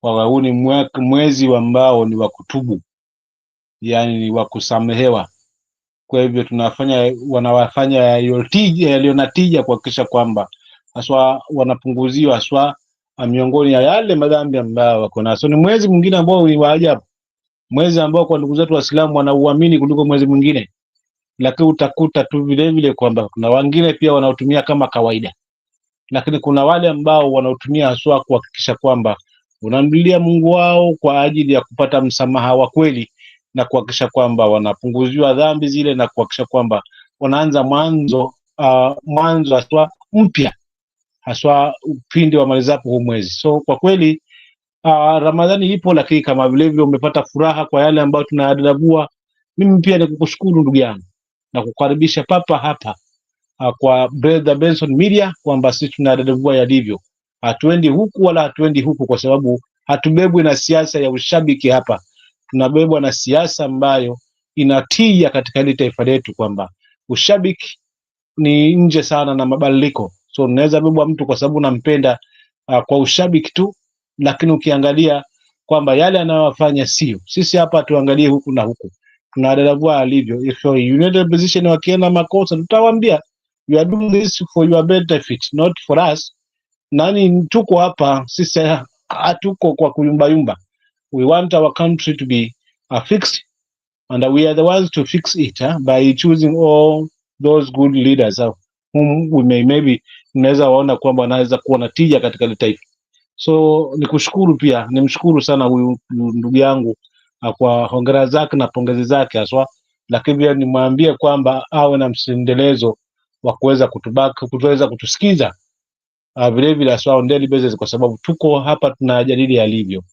Kwa huu ni mwezi ambao ni wa kutubu, yani ni wa kusamehewa. Kwa hivyo wanawafanya yaliyo na tija kuhakikisha kwamba haswa wanapunguziwa haswa miongoni ya yale madhambi ambayo wako nayo. So ni mwezi mwingine ambao ni wa ajabu, mwezi ambao kwa ndugu zetu Waislamu wanauamini kuliko mwezi mwingine, lakini utakuta tu vile vile kwamba kuna wengine pia wanaotumia kama kawaida. lakini kuna wale ambao wanaotumia haswa kuhakikisha kwamba wanamlilia Mungu wao kwa ajili ya kupata msamaha wa kweli na kuhakikisha kwamba wanapunguziwa dhambi zile na kuhakikisha kwamba wanaanza mwanzo haswa mpya, haswa pindi wamalizapo huu mwezi. So kwa kweli Ramadhani ipo, lakini kama vile vile umepata furaha kwa yale ambayo tunayadadavua, mimi pia nikukushukuru ndugu yangu na kukaribisha papa hapa kwa Brother Benson Media kwamba sisi tunadadavua yalivyo, hatuendi huku wala hatuendi huku, kwa sababu hatubebwi na siasa ya ushabiki hapa. Tunabebwa na siasa ambayo inatia katika hili taifa letu, kwamba ushabiki ni nje sana na mabadiliko. So unaweza bebwa mtu kwa sababu unampenda kwa ushabiki tu, lakini ukiangalia kwamba yale anayofanya sio. Sisi hapa tuangalie huku na huku, tunadadavua alivyo. If United Opposition wakienda makosa, tutawaambia you are doing this for your benefit, not for us. Nani tuko hapa sisi, hatuko kwa kuyumbayumba. We want our country to be fixed, and we are the ones to fix it by choosing all those good leaders whom we maybe tunaweza waona kwamba wanaweza kuwa na tija katika ile taifa. So nikushukuru pia, nimshukuru sana huyu ndugu yangu kwa hongera zake na pongezi zake haswa, lakini pia nimwambie kwamba awe na msendelezo wa kuweza kutuweza kutusikiza vile vile haswa on daily basis, kwa sababu tuko hapa tunajadili alivyo,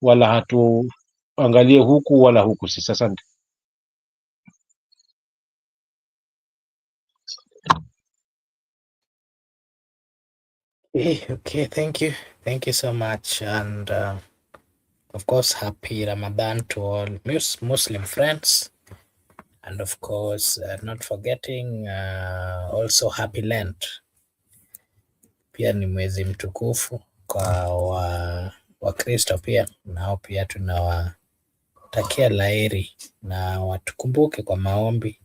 wala hatuangalie huku wala huku. Sisi asante. Okay, thank you so much, and of course, happy Ramadan to all Muslim friends, and of course, not forgetting also happy Lent. Pia ni mwezi mtukufu kwa Wakristo pia, nao pia tunawatakia laheri na watukumbuke kwa maombi,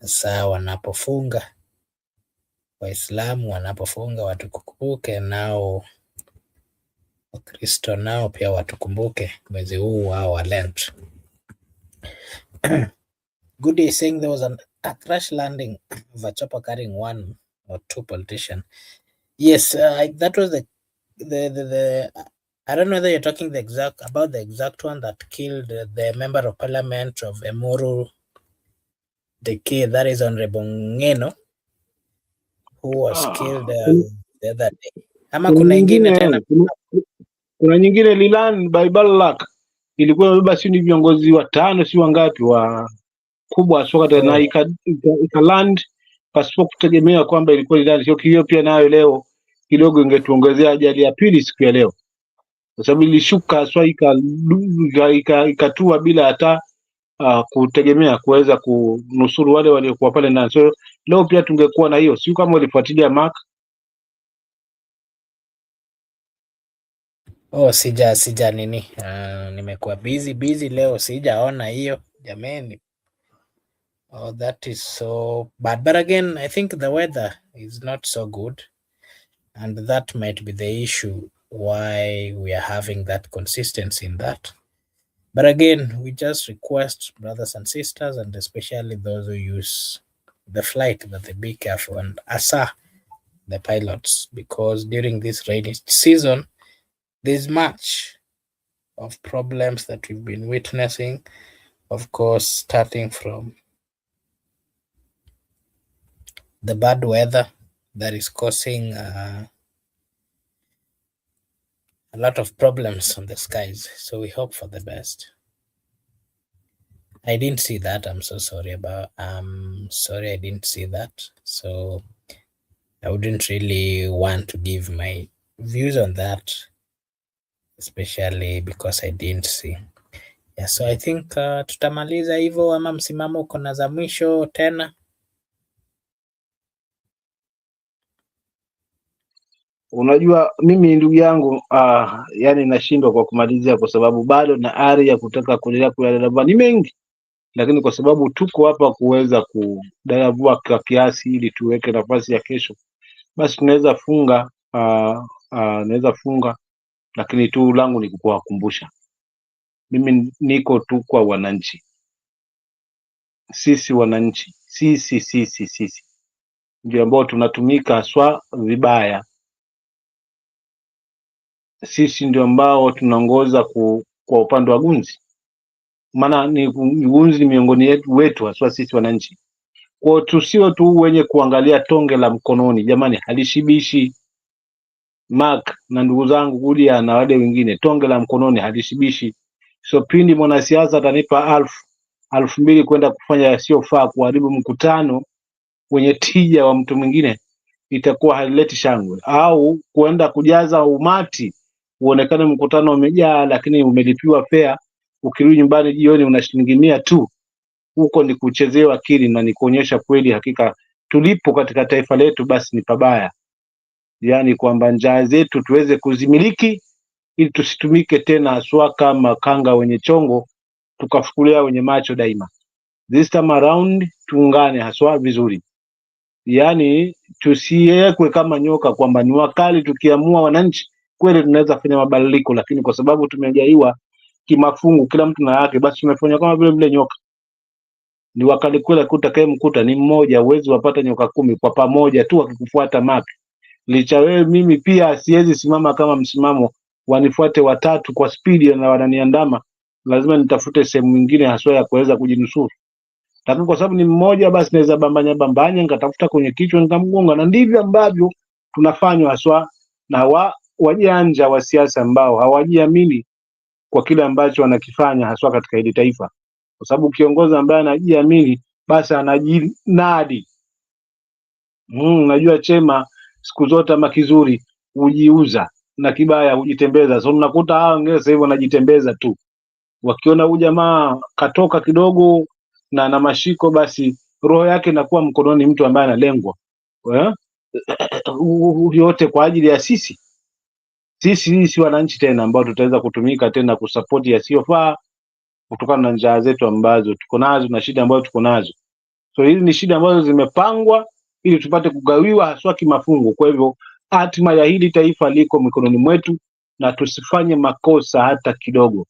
hasa wanapofunga. Waislamu wanapofunga watukumbuke, nao Wakristo nao pia watukumbuke mwezi huu wao wa Lent. Good day saying there was a crash landing of a chopper carrying 1 or 2 politicians. Yes, that was the I don't know whether you're talking about the exact one that killed the member of parliament of Emuru Deke, that is Honorable Ngeno, who was killed the other day. Ama kuna ingine tena? Kuna nyingine Lilan by bad luck ilikuwa imebeba si ni viongozi 5 si wangapi wa kubwa soka na ikaland pasipo kutegemea kwamba ilikuwa Lilan. Sio hiyo pia nayo leo kidogo ingetuongezea ajali ya pili siku ya leo, kwa sababu ilishuka swa ikatua bila hata kutegemea kuweza kunusuru wale waliokuwa pale ndani. So leo pia tungekuwa na hiyo, sio kama ulifuatilia Mark. Oh, sija nini, nimekuwa busy leo, sijaona hiyo jameni. Oh, that is so bad. But again, I think the weather is not so good, and that might be the issue why we are having that consistency in that. But again, we just request brothers and sisters, and especially those who use the flight, that they be careful, and ASA, the pilots, because during this rainy season, there's much of problems that we've been witnessing, of course, starting from the bad weather that is causing a lot of problems on the skies. So we hope for the best. I didn't see that. I'm so sorry sorry I didn't see that. So I wouldn't really want to give my views on that, especially because I didn't see. Yeah, so I think tutamaliza hivyo, ama msimamo uko na za mwisho tena? Unajua mimi ndugu yangu yani nashindwa kwa kumalizia, kwa sababu bado na ari ya kutaka kuendelea kuyadadavua ni mengi, lakini kwa sababu tuko hapa kuweza kudadavua kwa kiasi ili tuweke nafasi ya kesho, basi tunaweza funga naweza funga, lakini tu langu ni kuwakumbusha, mimi niko tu kwa wananchi, sisi wananchi, sisi ndio ambao tunatumika haswa vibaya. Sisi ndio ambao tunaongoza kwa upande wa gunzi, maana ni gunzi ni miongoni wetu haswa sisi wananchi. Kwa tusio tu wenye kuangalia tonge la mkononi, jamani, halishibishi. Mark na ndugu zangu Gudia na wale wengine, tonge la mkononi halishibishi. So pindi mwanasiasa atanipa 1,000 kwenda kufanya yasiyofaa, kuharibu mkutano wenye tija wa mtu mwingine, itakuwa halileti shangwe. Au kuenda kujaza umati uonekane mkutano umejaa, lakini umelipiwa fea, ukirudi nyumbani jioni una shilingi 100 tu, huko ni kuchezewa akili na ni kuonyesha kweli hakika tulipo katika taifa letu basi ni pabaya. Yaani kwamba njaa zetu tuweze kuzimiliki ili tusitumike tena haswa kama kanga wenye chongo tukafukulia wenye macho daima. This time around tuungane haswa vizuri, yaani tusiwekwe kama nyoka kwamba ni wakali. Tukiamua wananchi kweli tunaweza fanya mabadiliko, lakini kwa sababu tumejaiwa kimafungu, kila mtu na yake, basi tumefanya kama vile vile nyoka. Ni wakali kweli, kutakaye mkuta ni mmoja, uwezi wapata nyoka 10 kwa pamoja tu wakikufuata maki. Licha wewe mimi pia siwezi simama kama msimamo wanifuate watatu kwa spidi na wananiandama, lazima nitafute sehemu nyingine haswa ya kuweza kujinusuru. Lakini kwa sababu ni mmoja, basi naweza bambanya nikatafuta kwenye kichwa nikamgonga, na ndivyo ambavyo tunafanywa haswa na wajanja wa siasa ambao hawajiamini kwa kile ambacho wanakifanya haswa katika hili taifa, kwa sababu kiongozi ambaye anajiamini basi anajinadi. Najua chema siku zote ama kizuri hujiuza na kibaya hujitembeza. So unakuta hao wengine sasa hivi wanajitembeza tu, wakiona huyu jamaa katoka kidogo na mashiko, basi roho yake inakuwa mkononi mtu ambaye analengwa yote kwa ajili ya sisi wananchi tena ambao tutaweza kutumika tena kusapoti yasiyofaa kutokana na njaa zetu ambazo tuko nazo na shida ambazo tuko nazo. So hizi ni shida ambazo zimepangwa ili tupate kugawiwa haswa kimafungu. Kwa hivyo hatima ya hili taifa liko mikononi mwetu, na tusifanye makosa hata kidogo,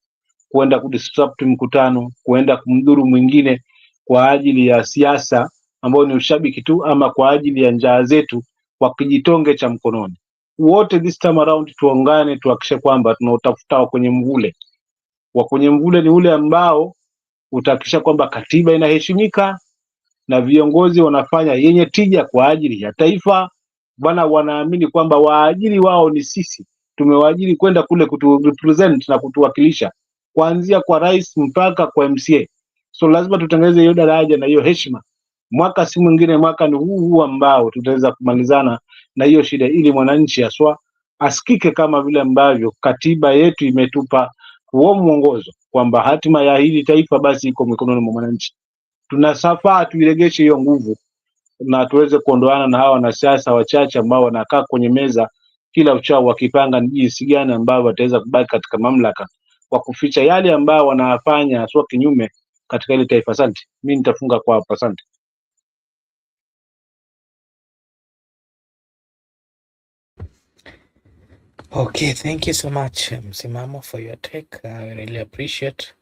kuenda kudisrupt mkutano, kuenda kumdhuru mwingine kwa ajili ya siasa ambayo ni ushabiki tu, ama kwa ajili ya njaa zetu kwa kijitonge cha mkononi. Wote this time around tuungane, tuhakikishe kwamba tunautafuta kwenye mvule. Kwenye mvule ni ule ambao utahakikisha kwamba katiba inaheshimika na viongozi wanafanya yenye tija kwa ajili ya taifa. Bwana, wanaamini kwamba waajiri wao ni sisi, tumewaajiri kwenda kule kutu represent na kutuwakilisha, kuanzia kwa rais mpaka kwa MCA. So lazima tutengeneze hiyo daraja na hiyo heshima. Mwaka si mwingine, mwaka ni huu ambao tutaweza kumalizana na hiyo shida, ili mwananchi haswa asikike kama vile ambavyo katiba yetu imetupa huo mwongozo kwamba hatima ya hili taifa basi iko mikononi mwa mwananchi. Tunasafaa tuiregeshe hiyo nguvu na tuweze kuondoana na hawa wanasiasa wachache ambao wanakaa kwenye meza kila uchao wakipanga ni jinsi gani ambavyo wataweza kubaki katika mamlaka kwa kuficha yale ambayo wanafanya haswa kinyume katika ile taifa. Asante, mimi nitafunga kwa hapa. Asante. Okay, thank you so much, Msimamo, for your take. I really appreciate.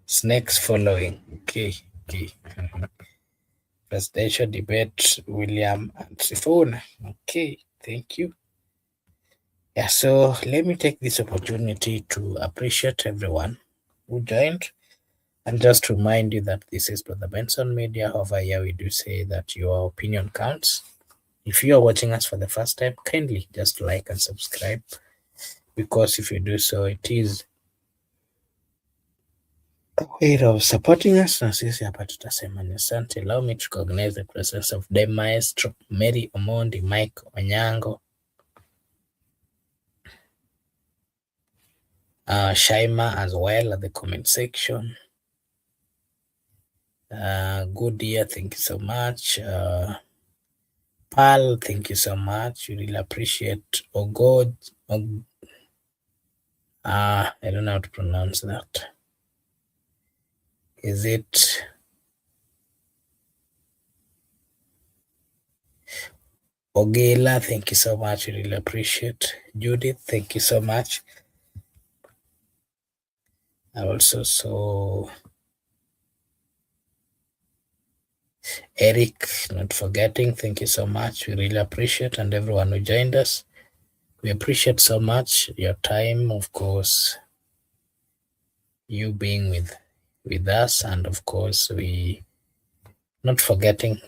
Snakes following. Okay. Presidential debate, William and Sifuna. Okay, thank you. Yeah, so let me take this opportunity to appreciate everyone who joined, and just remind you that this is Brother Benson Media. Over here, we do say that your opinion counts. If you are watching us for the first time, kindly just like and subscribe, because if you do so, it is a way of supporting us. Na sisi hapa tutasema ni asante. Allow me to recognize the presence of the Maestro Mary Omondi, Mike Onyango, Shaima as well at the comment section. Good year, thank you so much. Pal, thank you so much. We really appreciate. I don't know how to pronounce that. Is it Ogela? Thank you so much. We really appreciate. Judith, thank you so much. I also saw Eric, not forgetting, thank you so much. We really appreciate, and everyone who joined us. We appreciate so much your time, of course, you being with us, and of course, we not forgetting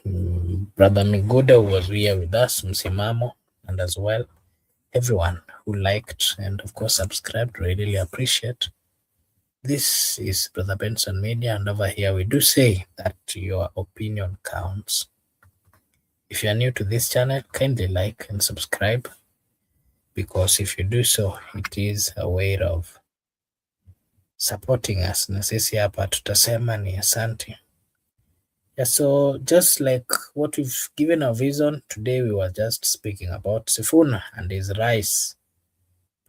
Brother Miguda who was here with us, Msimamo, and as well everyone who liked and of course subscribed. We really appreciate. This is Brother Benson Media, and over here we do say that your opinion counts. If you are new to this channel, kindly like and subscribe, because if you do so, it is a way of supporting us, na sisi hapa tutasema ni asante. Yeah, so just like what we've given a vision today, we were just speaking about Sifuna and his rise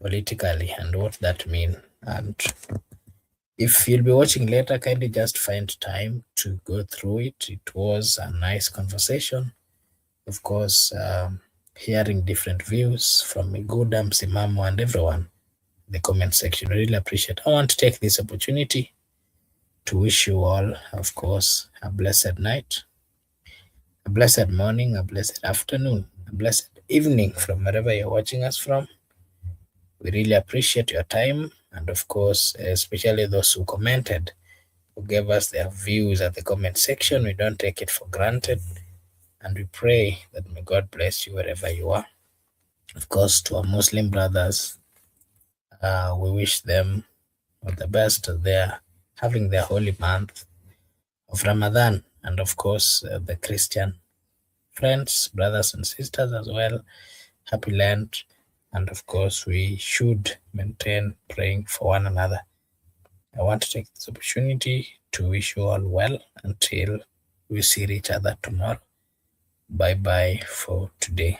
politically and what that means. And if you'll be watching later, kindly just find time to go through it. It was a nice conversation. Of course, hearing different views from Miguda, Msimamo, and everyone in the comment section. Really appreciate. I want to take this opportunity to wish you all, of course, a blessed night, a blessed morning, a blessed afternoon, a blessed evening from wherever you're watching us from. We really appreciate your time, and of course, especially those who commented, who gave us their views at the comment section. We don't take it for granted, and we pray that may God bless you wherever you are. Of course, to our Muslim brothers, we wish them all the best. They're having their holy month of Ramadan, and of course, the Christian friends, brothers and sisters as well, happy Lent. And of course, we should maintain praying for one another. I want to take this opportunity to wish you all well until we see each other tomorrow. Bye bye for today.